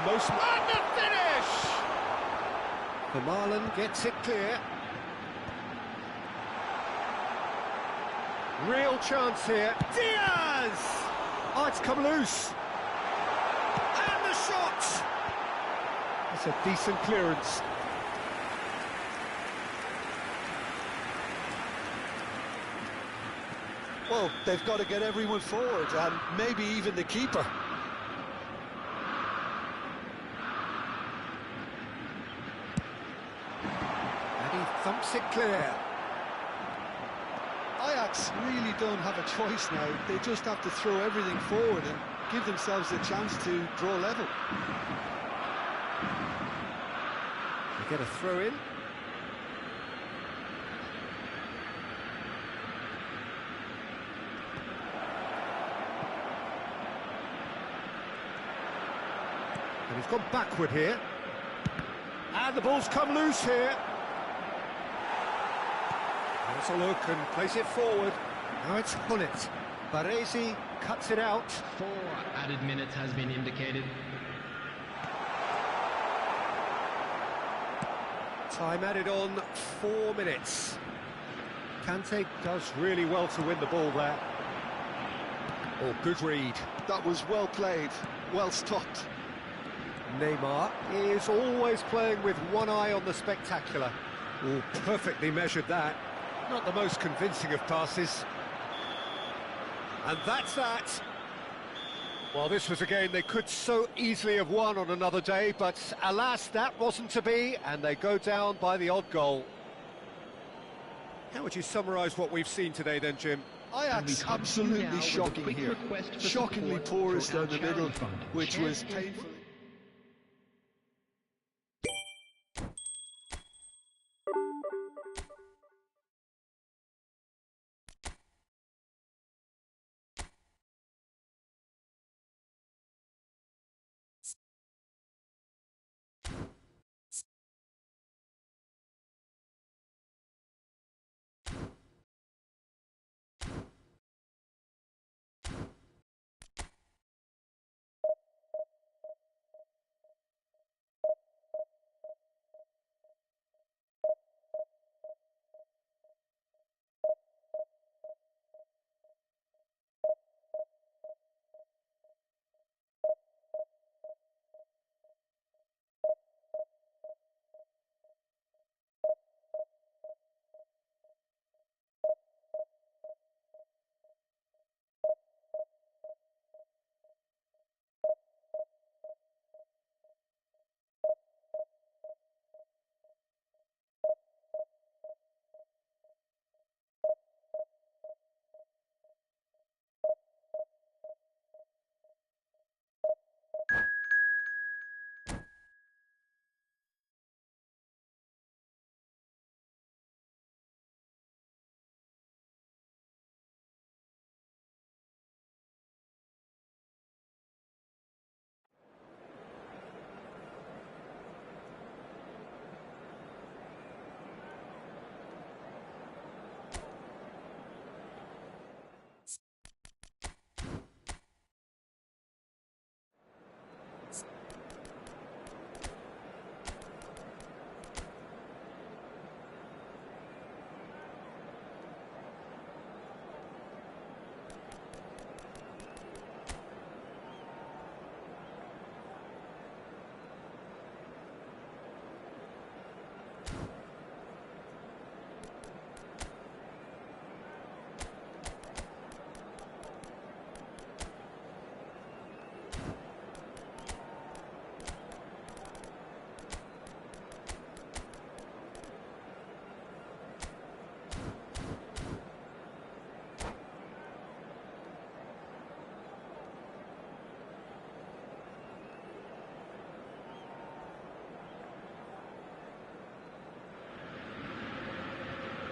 Speaker 1: most... And the finish! Vermaelen gets it clear. Real chance here. Diaz! Oh, it's come loose. And the shot! That's a decent clearance.
Speaker 2: Well, they've got to get everyone forward, and maybe even the keeper.
Speaker 1: And he thumps it clear.
Speaker 2: Ajax really don't have a choice now. They just have to throw everything forward and give themselves a chance to draw level.
Speaker 1: They get a throw in. And he's gone backward here. And the ball's come loose here. Let's a look and place it forward. Now it's Hullet. Baresi cuts it out.
Speaker 4: 4 added minutes has been indicated.
Speaker 1: Time added on 4 minutes. Kante does really well to win the ball there. Oh, good read.
Speaker 2: That was well played, well stopped.
Speaker 1: Neymar is always playing with one eye on the spectacular. Oh, perfectly measured that. Not the most convincing of passes. And that's that. Well, this was a game they could so easily have won on another day, but alas, that wasn't to be, and they go down by the odd goal. How would you summarise what we've seen today then, Jim?
Speaker 2: Ajax absolutely shocking here. Shockingly porous down the middle, which was painful.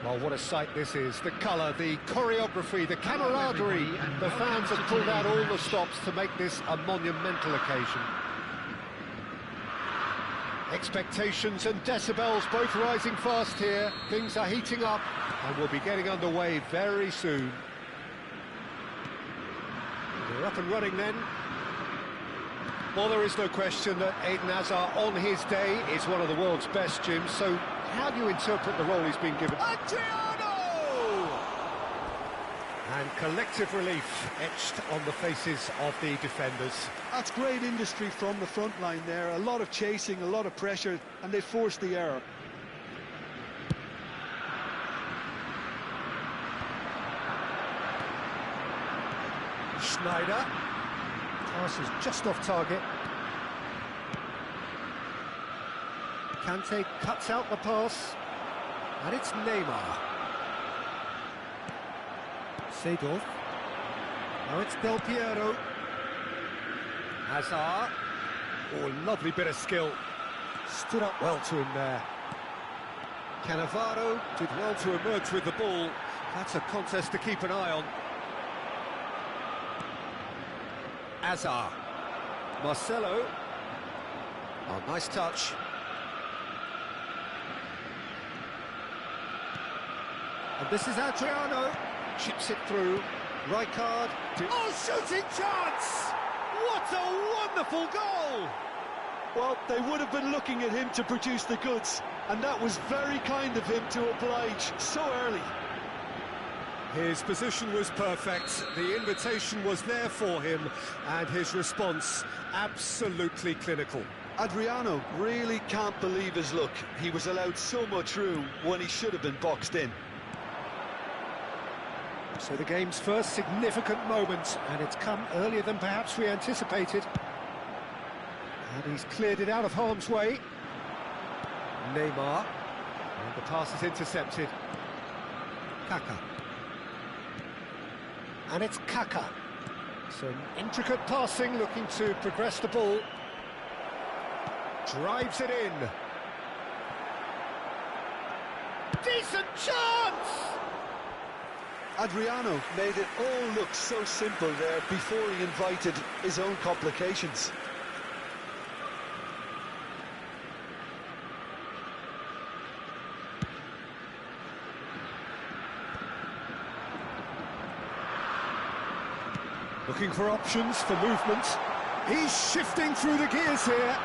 Speaker 1: Well, what a sight this is. The colour, the choreography, the camaraderie. The fans have pulled out all the stops to make this a monumental occasion. Expectations and decibels both rising fast here. Things are heating up and we'll be getting underway very soon. We're up and running then. Well, there is no question that Eden Hazard on his day is one of the world's best, Jim, so how do you interpret the role he's been given? Adriano! And collective relief etched on the faces of the defenders.
Speaker 2: That's great industry from the front line there. A lot of chasing, a lot of pressure, and they forced the error.
Speaker 1: Schneider. Pass is just off target. Kante cuts out the pass. And it's Neymar. Seedorf. Now it's Del Piero. Hazard. Oh, lovely bit of skill. Stood up well to him there. Cannavaro did well to emerge with the ball. That's a contest to keep an eye on. Hazard. Marcelo. Oh, nice touch. And this is Adriano. Chips it through. Rijkaard. Oh, shooting chance! What a wonderful goal!
Speaker 2: Well, they would have been looking at him to produce the goods, and that was very kind of him to oblige so early.
Speaker 1: His position was perfect, the invitation was there for him, and his response absolutely clinical.
Speaker 2: Adriano really can't believe his luck. He was allowed so much room when he should have been boxed in.
Speaker 1: So the game's first significant moment, and it's come earlier than perhaps we anticipated. And he's cleared it out of harm's way. Neymar, and the pass is intercepted. Kaka. And it's Kaka. Some intricate passing, looking to progress the ball. Drives it in. Decent chance!
Speaker 2: Adriano made it all look so simple there before he invited his own complications.
Speaker 1: Looking for options, for movement. He's shifting through the gears here.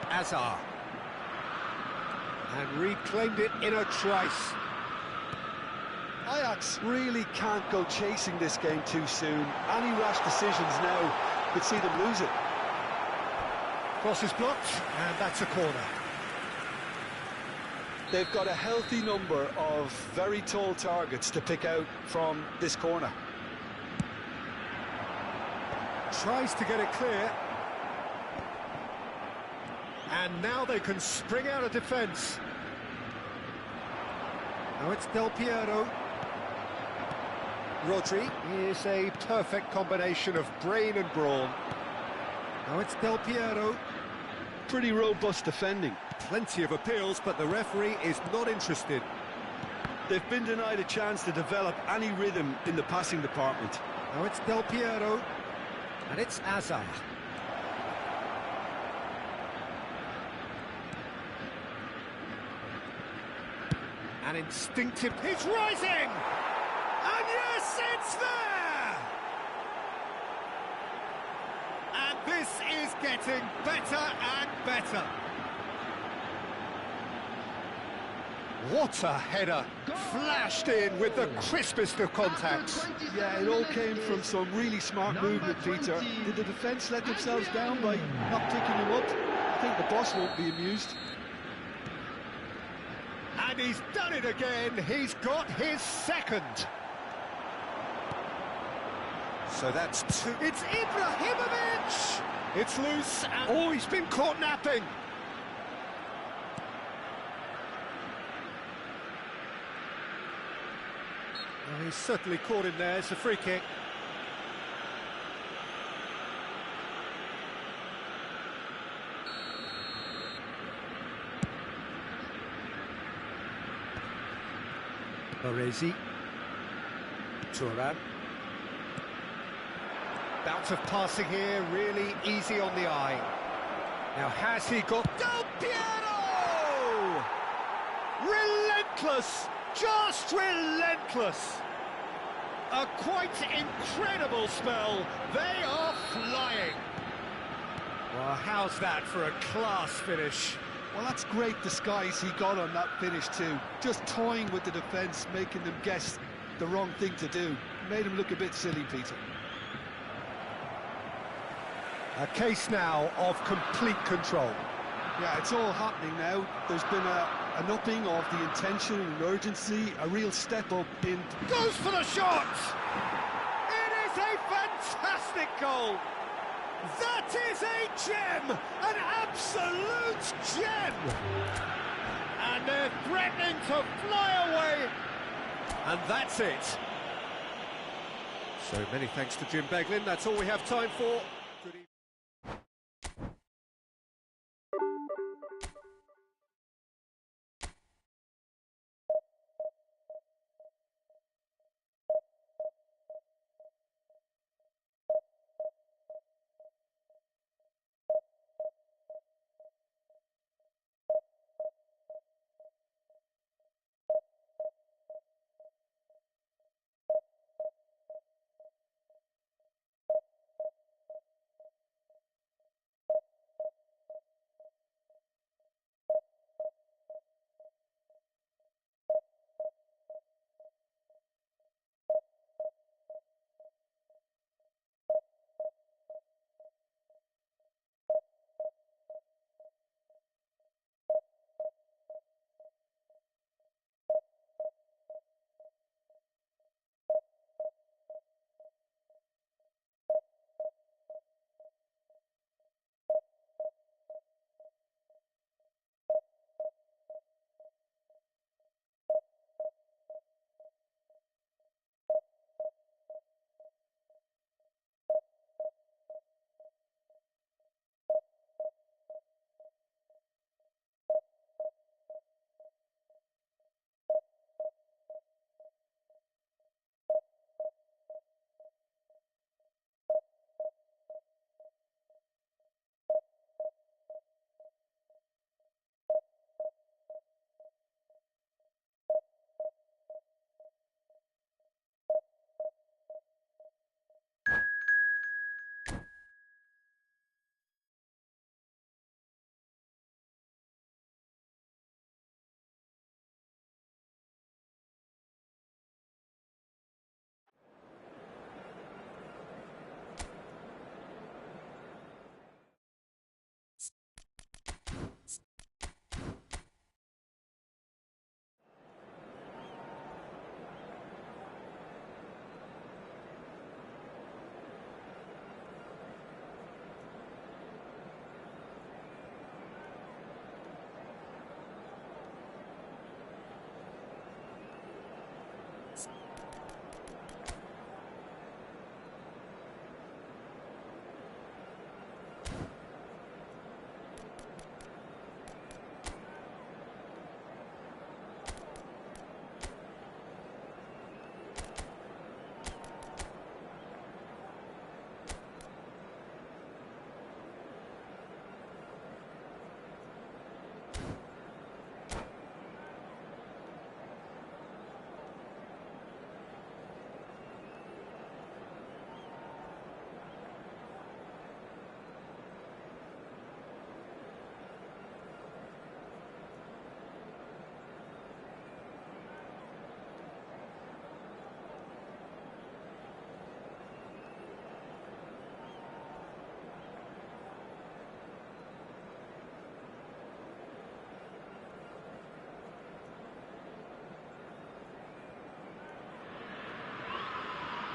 Speaker 1: Hazard. And reclaimed it in a trice.
Speaker 2: Ajax really can't go chasing this game too soon. Any rash decisions now could see them lose it.
Speaker 1: Cross is blocked, and that's a corner.
Speaker 2: They've got a healthy number of very tall targets to pick out from this corner.
Speaker 1: Tries to get it clear. And now they can spring out of defence. Now it's Del Piero. Rodri is a perfect combination of brain and brawn. Now it's Del Piero.
Speaker 2: Pretty robust defending.
Speaker 1: Plenty of appeals, but the referee is not interested.
Speaker 2: They've been denied a chance to develop any rhythm in the passing department.
Speaker 1: Now it's Del Piero. And it's Hazard. An instinctive... He's rising! And yes, it's there! And this is getting better and better. What a header! Flashed in with the crispest of contacts.
Speaker 2: Yeah, it all came from some really smart movement, Peter. Did the defence let themselves down by not picking him up? I think the boss won't be amused.
Speaker 1: And he's done it again. He's got his second. So that's two. It's Ibrahimovic! It's loose. And oh, he's been caught napping. Well, he's certainly caught him there. It's a free kick. Baresi. Turan. Bout of passing here, really easy on the eye. Now has he got... Del Piero! Relentless! Just relentless! A quite incredible spell. They are flying. Well, how's that for a class finish?
Speaker 2: Well, that's great disguise he got on that finish too. Just toying with the defence, making them guess the wrong thing to do. Made him look a bit silly, Peter.
Speaker 1: A case now of complete control.
Speaker 2: Yeah, it's all happening now. There's been an upping of the intention and urgency, a real step up in...
Speaker 1: Goes for the shot! It is a fantastic goal! That is a gem! An absolute gem! And they're threatening to fly away! And that's it. So many thanks to Jim Beglin. That's all we have time for. Good evening.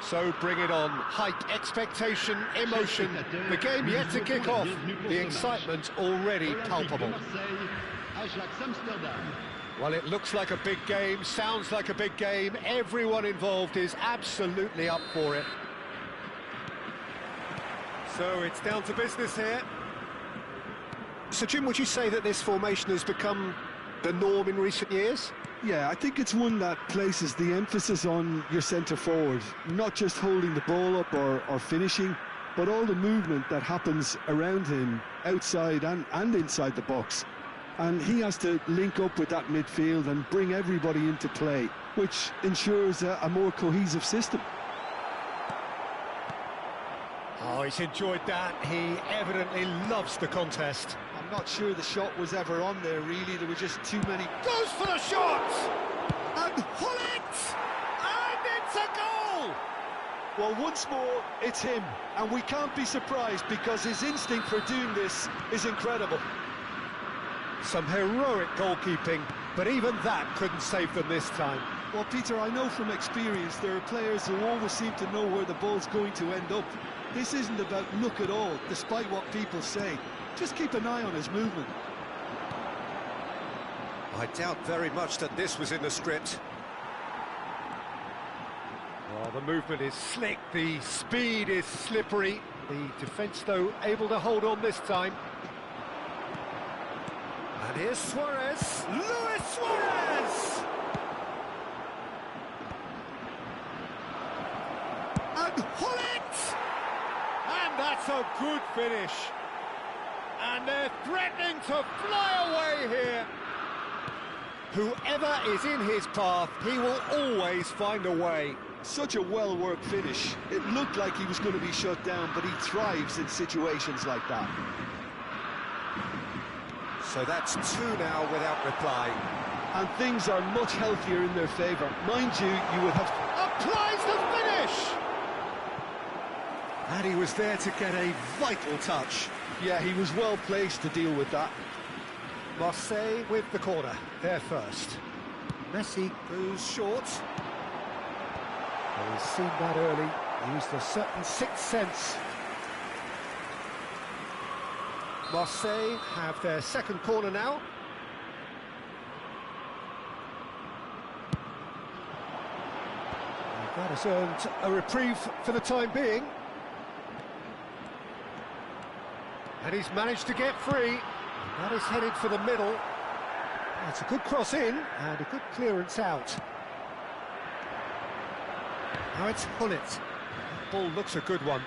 Speaker 1: So bring it on. Hype, expectation, emotion. The game yet to kick off. The excitement already palpable. Well, it looks like a big game, sounds like a big game. Everyone involved is absolutely up for it. So it's down to business here. So, Jim, would you say that this formation has become the norm in recent years?
Speaker 2: Yeah, I think it's one that places the emphasis on your centre forward, not just holding the ball up or finishing, but all the movement that happens around him, outside and inside the box. And he has to link up with that midfield and bring everybody into play, which ensures a more cohesive system.
Speaker 1: Oh, he's enjoyed that. He evidently loves the contest.
Speaker 2: I'm not sure the shot was ever on there, really. There were just too many.
Speaker 1: Goes for the shot! And pull it! And it's a goal!
Speaker 2: Well, once more, it's him. And we can't be surprised because his instinct for doing this is incredible.
Speaker 1: Some heroic goalkeeping, but even that couldn't save them this time.
Speaker 2: Well, Peter, I know from experience there are players who always seem to know where the ball's going to end up. This isn't about luck at all, despite what people say. Just keep an eye on his movement.
Speaker 1: I doubt very much that this was in the script. Oh, the movement is slick, the speed is slippery. The defence, though, able to hold on this time. And here's Suarez, Luis Suarez! And pull it! And that's a good finish. And they're threatening to fly away here. Whoever is in his path, he will always find a way.
Speaker 2: Such a well-worked finish. It looked like he was going to be shut down, but he thrives in situations like that.
Speaker 1: So that's two now without reply.
Speaker 2: And things are much healthier in their favour. Mind you, you would have...
Speaker 1: Applies the finish! And he was there to get a vital touch.
Speaker 2: Yeah, he was well placed to deal with that.
Speaker 1: Marseille with the corner, there first. Messi goes short. Well, he's seen that early, used a certain sixth sense. Marseille have their second corner now. And that has earned a reprieve for the time being. And he's managed to get free. And that is headed for the middle. That's a good cross in and a good clearance out. Now it's Hullet. That ball looks a good one.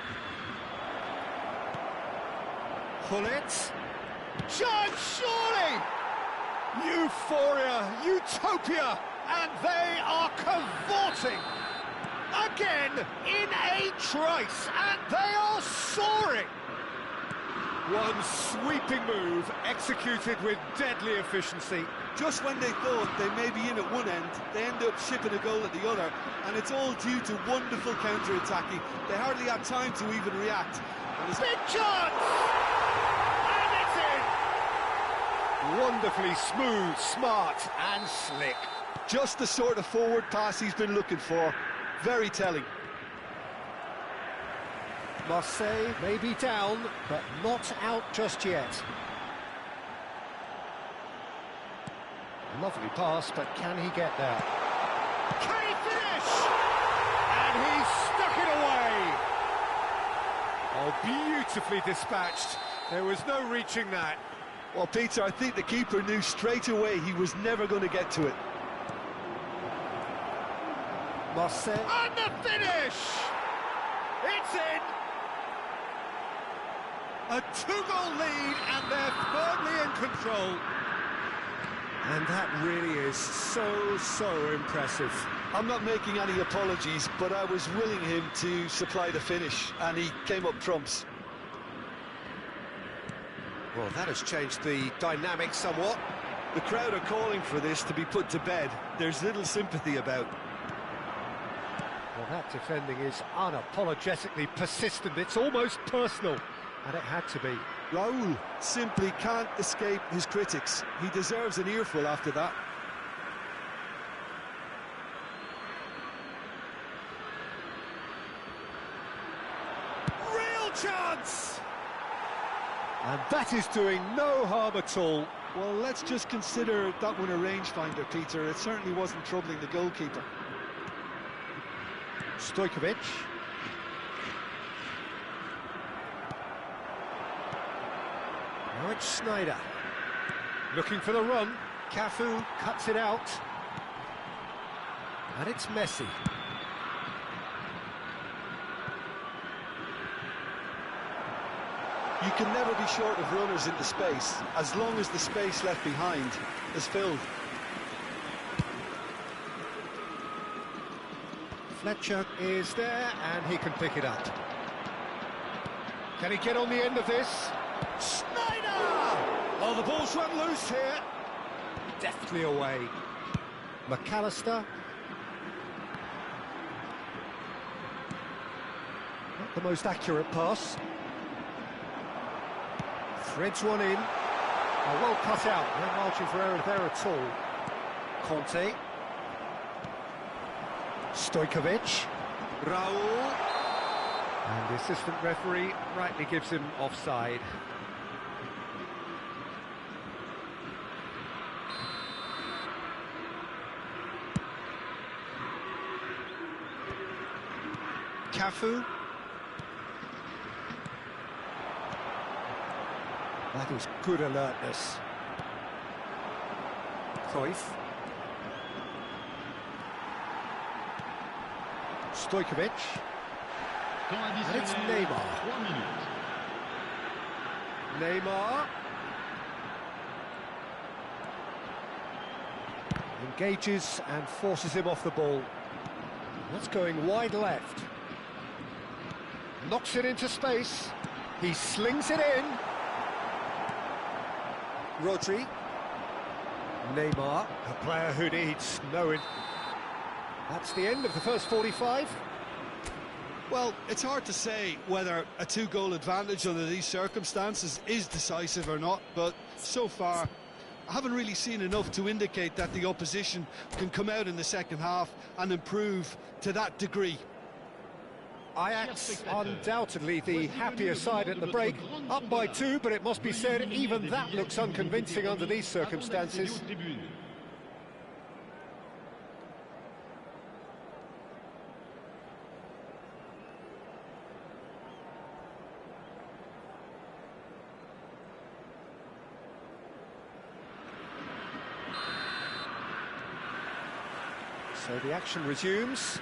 Speaker 1: Hullet. Chance, surely! Euphoria, utopia, and they are cavorting. Again, in a trice, and they are soaring. One sweeping move, executed with deadly efficiency.
Speaker 2: Just when they thought they may be in at one end, they end up shipping a goal at the other, and it's all due to wonderful counter-attacking. They hardly had time to even react.
Speaker 1: Big chance! And it's in! Wonderfully smooth, smart and slick.
Speaker 2: Just the sort of forward pass he's been looking for. Very telling.
Speaker 1: Marseille may be down, but not out just yet. Lovely pass, but can he get there? Can he finish? And he stuck it away! Oh, beautifully dispatched. There was no reaching that.
Speaker 2: Well, Peter, I think the keeper knew straight away he was never going to get to it.
Speaker 1: Marseille. And the finish! It's in! A two-goal lead, and they're firmly in control. And that really is so impressive.
Speaker 2: I'm not making any apologies, but I was willing him to supply the finish, and he came up trumps.
Speaker 1: Well, that has changed the dynamic somewhat.
Speaker 2: The crowd are calling for this to be put to bed. There's little sympathy about.
Speaker 1: Well, that defending is unapologetically persistent. It's almost personal, and it had to be.
Speaker 2: Raul simply can't escape his critics. He deserves an earful after that.
Speaker 1: Real chance! And that is doing no harm at all.
Speaker 2: Well, let's just consider that one a rangefinder, Peter. It certainly wasn't troubling the goalkeeper.
Speaker 1: Stojkovic. Now it's Sneijder. Looking for the run. Cafu cuts it out. And it's Messi.
Speaker 2: You can never be short of runners into space, as long as the space left behind is filled.
Speaker 1: Fletcher is there, and he can pick it up. Can he get on the end of this? Snyder! Oh, the ball's run loose here. Deftly away. McAllister. Not the most accurate pass. Threads one in. Oh, well cut out. No margin for error there at all. Conte. Stojkovic. Raul. And the assistant referee rightly gives him offside. Cafu. That is good alertness. Cruyff. Stojkovic. And it's Neymar.
Speaker 4: 3 minutes.
Speaker 1: Neymar. Engages and forces him off the ball. That's going wide left. Knocks it into space. He slings it in. Rodri. Neymar, a player who needs knowing. That's the end of the first 45.
Speaker 2: Well, it's hard to say whether a two-goal advantage under these circumstances is decisive or not, but so far I haven't really seen enough to indicate that the opposition can come out in the second half and improve to that degree.
Speaker 1: Ajax undoubtedly the happier side at the break, up by 2, but it must be said even that looks unconvincing under these circumstances. So the action resumes.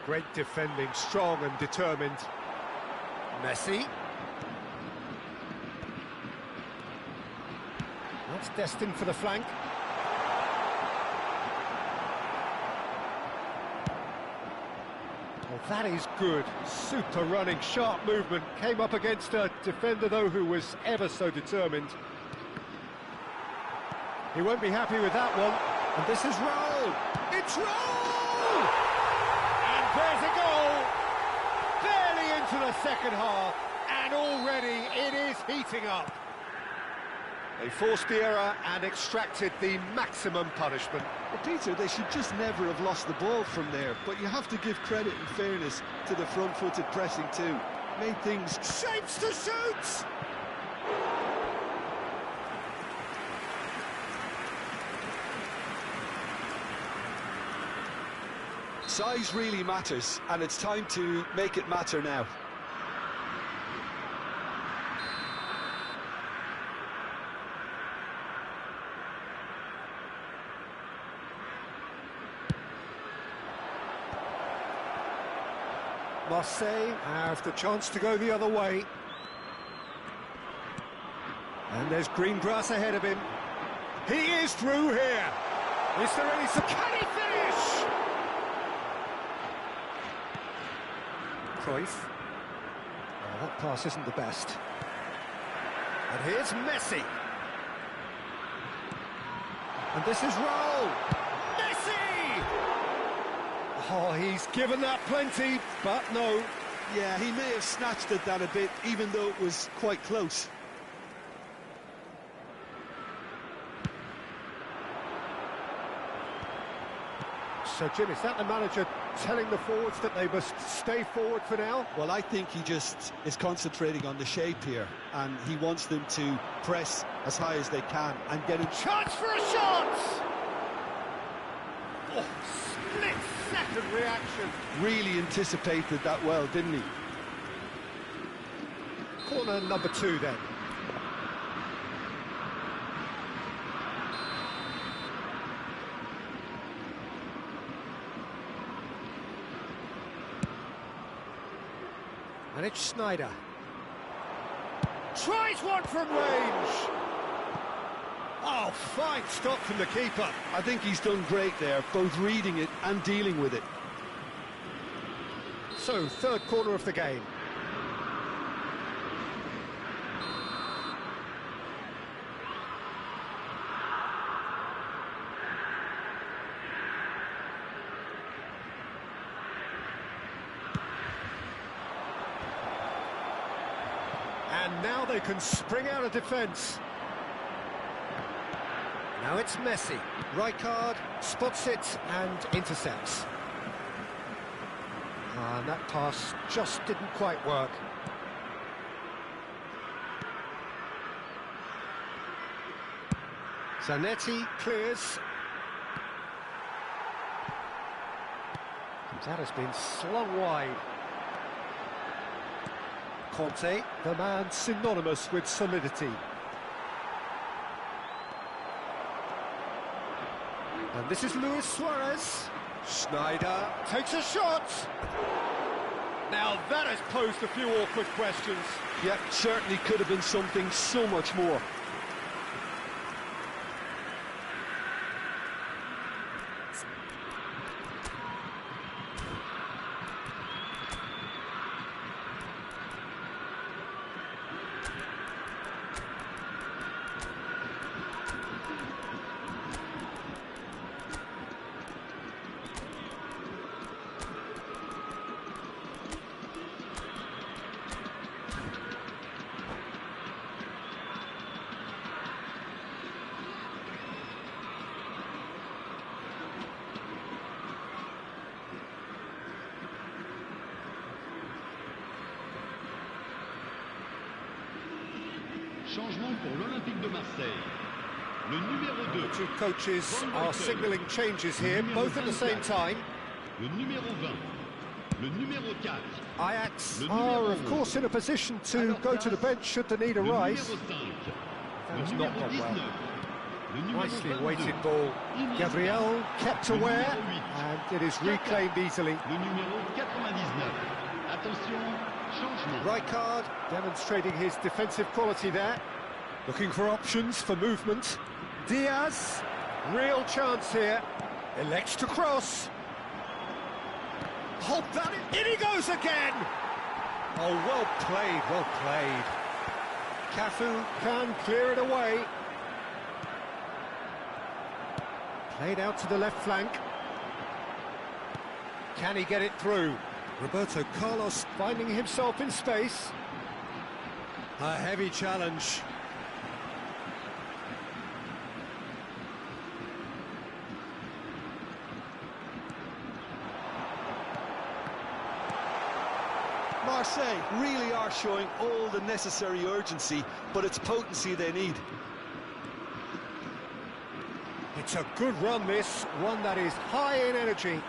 Speaker 1: Great defending, strong and determined. Messi. That's destined for the flank. Well, that is good. Super running, sharp movement. Came up against a defender, though, who was ever so determined. He won't be happy with that one. And this is Raul. It's Raul! And there's a goal. Barely into the second half. And already it is heating up. They forced the error and extracted the maximum punishment.
Speaker 2: Well, Peter, they should just never have lost the ball from there, but you have to give credit and fairness to the front-footed pressing too. Made things...
Speaker 1: Shapes to shoot!
Speaker 2: Size really matters, and it's time to make it matter now.
Speaker 1: Marseille have the chance to go the other way. And there's green grass ahead of him. He is through here. Is there any... Can he finish? Cruyff. Oh, that pass isn't the best. And here's Messi. And this is Raul. Messi! Oh, he's given that plenty, but no.
Speaker 2: Yeah, he may have snatched at that a bit, even though it was quite close.
Speaker 1: So, Jim, is that the manager telling the forwards that they must stay forward for now?
Speaker 2: Well, I think he just is concentrating on the shape here, and he wants them to press as high as they can and get a
Speaker 1: chance for a shot! Oh, split-second reaction.
Speaker 2: Really anticipated that well, didn't he?
Speaker 1: Corner number 2, then. And it's Sneijder. Tries one from range. Oh, fine stop from the keeper.
Speaker 2: I think he's done great there, both reading it and dealing with it.
Speaker 1: So, third corner of the game. And now they can spring out of defence. Now it's Messi. Rijkaard spots it and intercepts. And that pass just didn't quite work. Zanetti clears. That has been slung wide. Conte, the man synonymous with solidity. And this is Luis Suarez. Sneijder takes a shot. Now that has posed a few awkward questions.
Speaker 2: Yep, certainly could have been something so much more.
Speaker 3: Changement pour l'Olympique de Marseille. Le numéro 2.
Speaker 1: The two coaches are signalling changes here, both at the same time.
Speaker 3: Le numéro 20. Le numéro 4.
Speaker 1: Ajax are, of course, in a position to go to the bench should the need
Speaker 3: Le
Speaker 1: arise.
Speaker 3: numéro 5.
Speaker 1: That
Speaker 3: Le
Speaker 1: has not
Speaker 3: numéro
Speaker 1: gone
Speaker 3: 19.
Speaker 1: well.
Speaker 3: Le numéro
Speaker 1: Nicely
Speaker 3: 22.
Speaker 1: weighted ball. Gabriel kept aware, and it is reclaimed easily.
Speaker 3: Le numéro 99. Attention, changement.
Speaker 1: Rijkaard demonstrating his defensive quality there. Looking for options for movement. Diaz, real chance here. Elects to cross. Hold that in he goes again! Oh, well played, well played. Cafu can clear it away. Played out to the left flank. Can he get it through? Roberto Carlos finding himself in space. A heavy challenge.
Speaker 2: Marseille really are showing all the necessary urgency, but it's potency they need.
Speaker 1: It's a good run, this. One that is high in energy.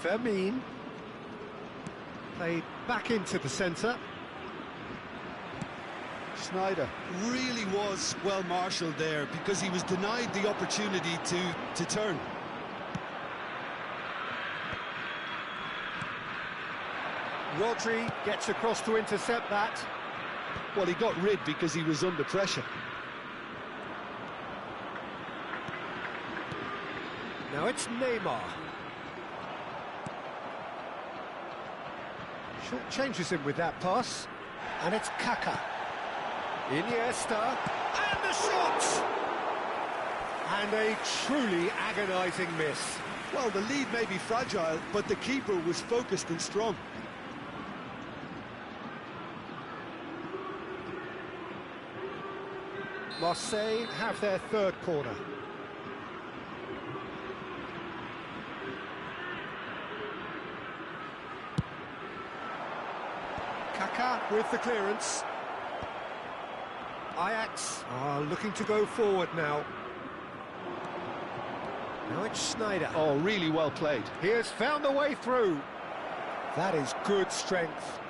Speaker 1: Fermin. Played back into the centre.
Speaker 2: Sneijder really was well marshalled there because he was denied the opportunity to turn.
Speaker 1: Rodri gets across to intercept that.
Speaker 2: Well, he got rid because he was under pressure.
Speaker 1: Now it's Neymar. Short changes him with that pass. And it's Kaká. Iniesta. And the shot! And a truly agonising miss.
Speaker 2: Well, the lead may be fragile, but the keeper was focused and strong.
Speaker 1: Marseille have their third corner. Kaká with the clearance. Ajax are looking to go forward now. Now it's Sneijder.
Speaker 2: Oh, really well played.
Speaker 1: He has found a way through. That is good strength.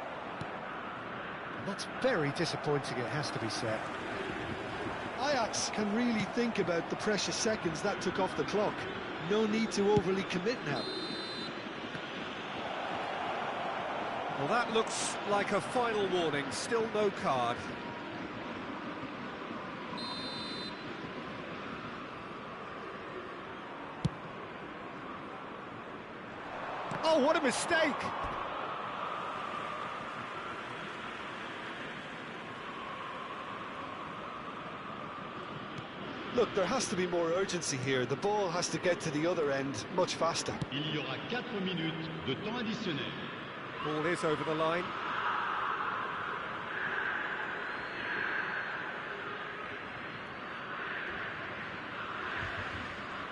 Speaker 1: And that's very disappointing, it has to be said.
Speaker 2: Ajax can really think about the precious seconds that took off the clock. No need to overly commit now.
Speaker 1: Well, that looks like a final warning, still no card. Oh, what a mistake!
Speaker 2: Look, there has to be more urgency here. The ball has to get to the other end much faster.
Speaker 4: Il y aura 4 minutes de temps additionnel.
Speaker 1: Ball is over the line.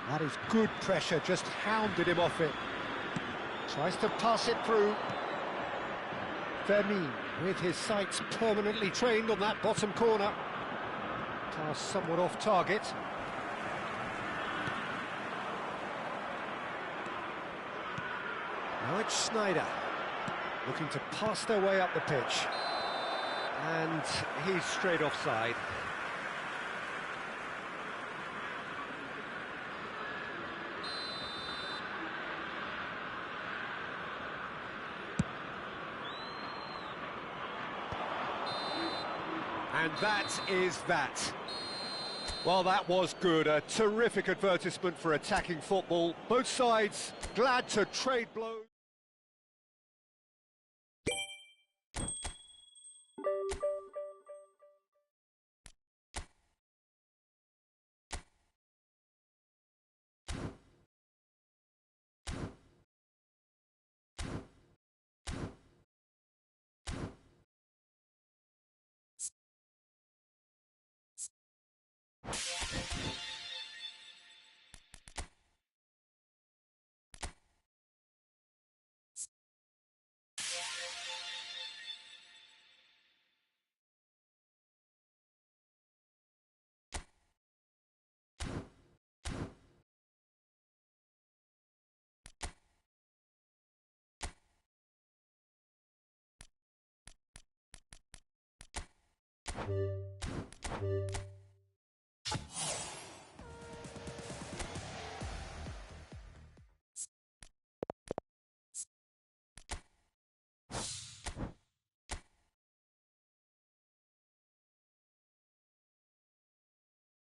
Speaker 1: That is good pressure, just hounded him off it. Tries to pass it through. Vermin, with his sights permanently trained on that bottom corner. Pass somewhat off target. Now it's Snyder, looking to pass their way up the pitch. And he's straight offside. And that is that. Well, that was good. A terrific advertisement for attacking football. Both sides glad to trade blows.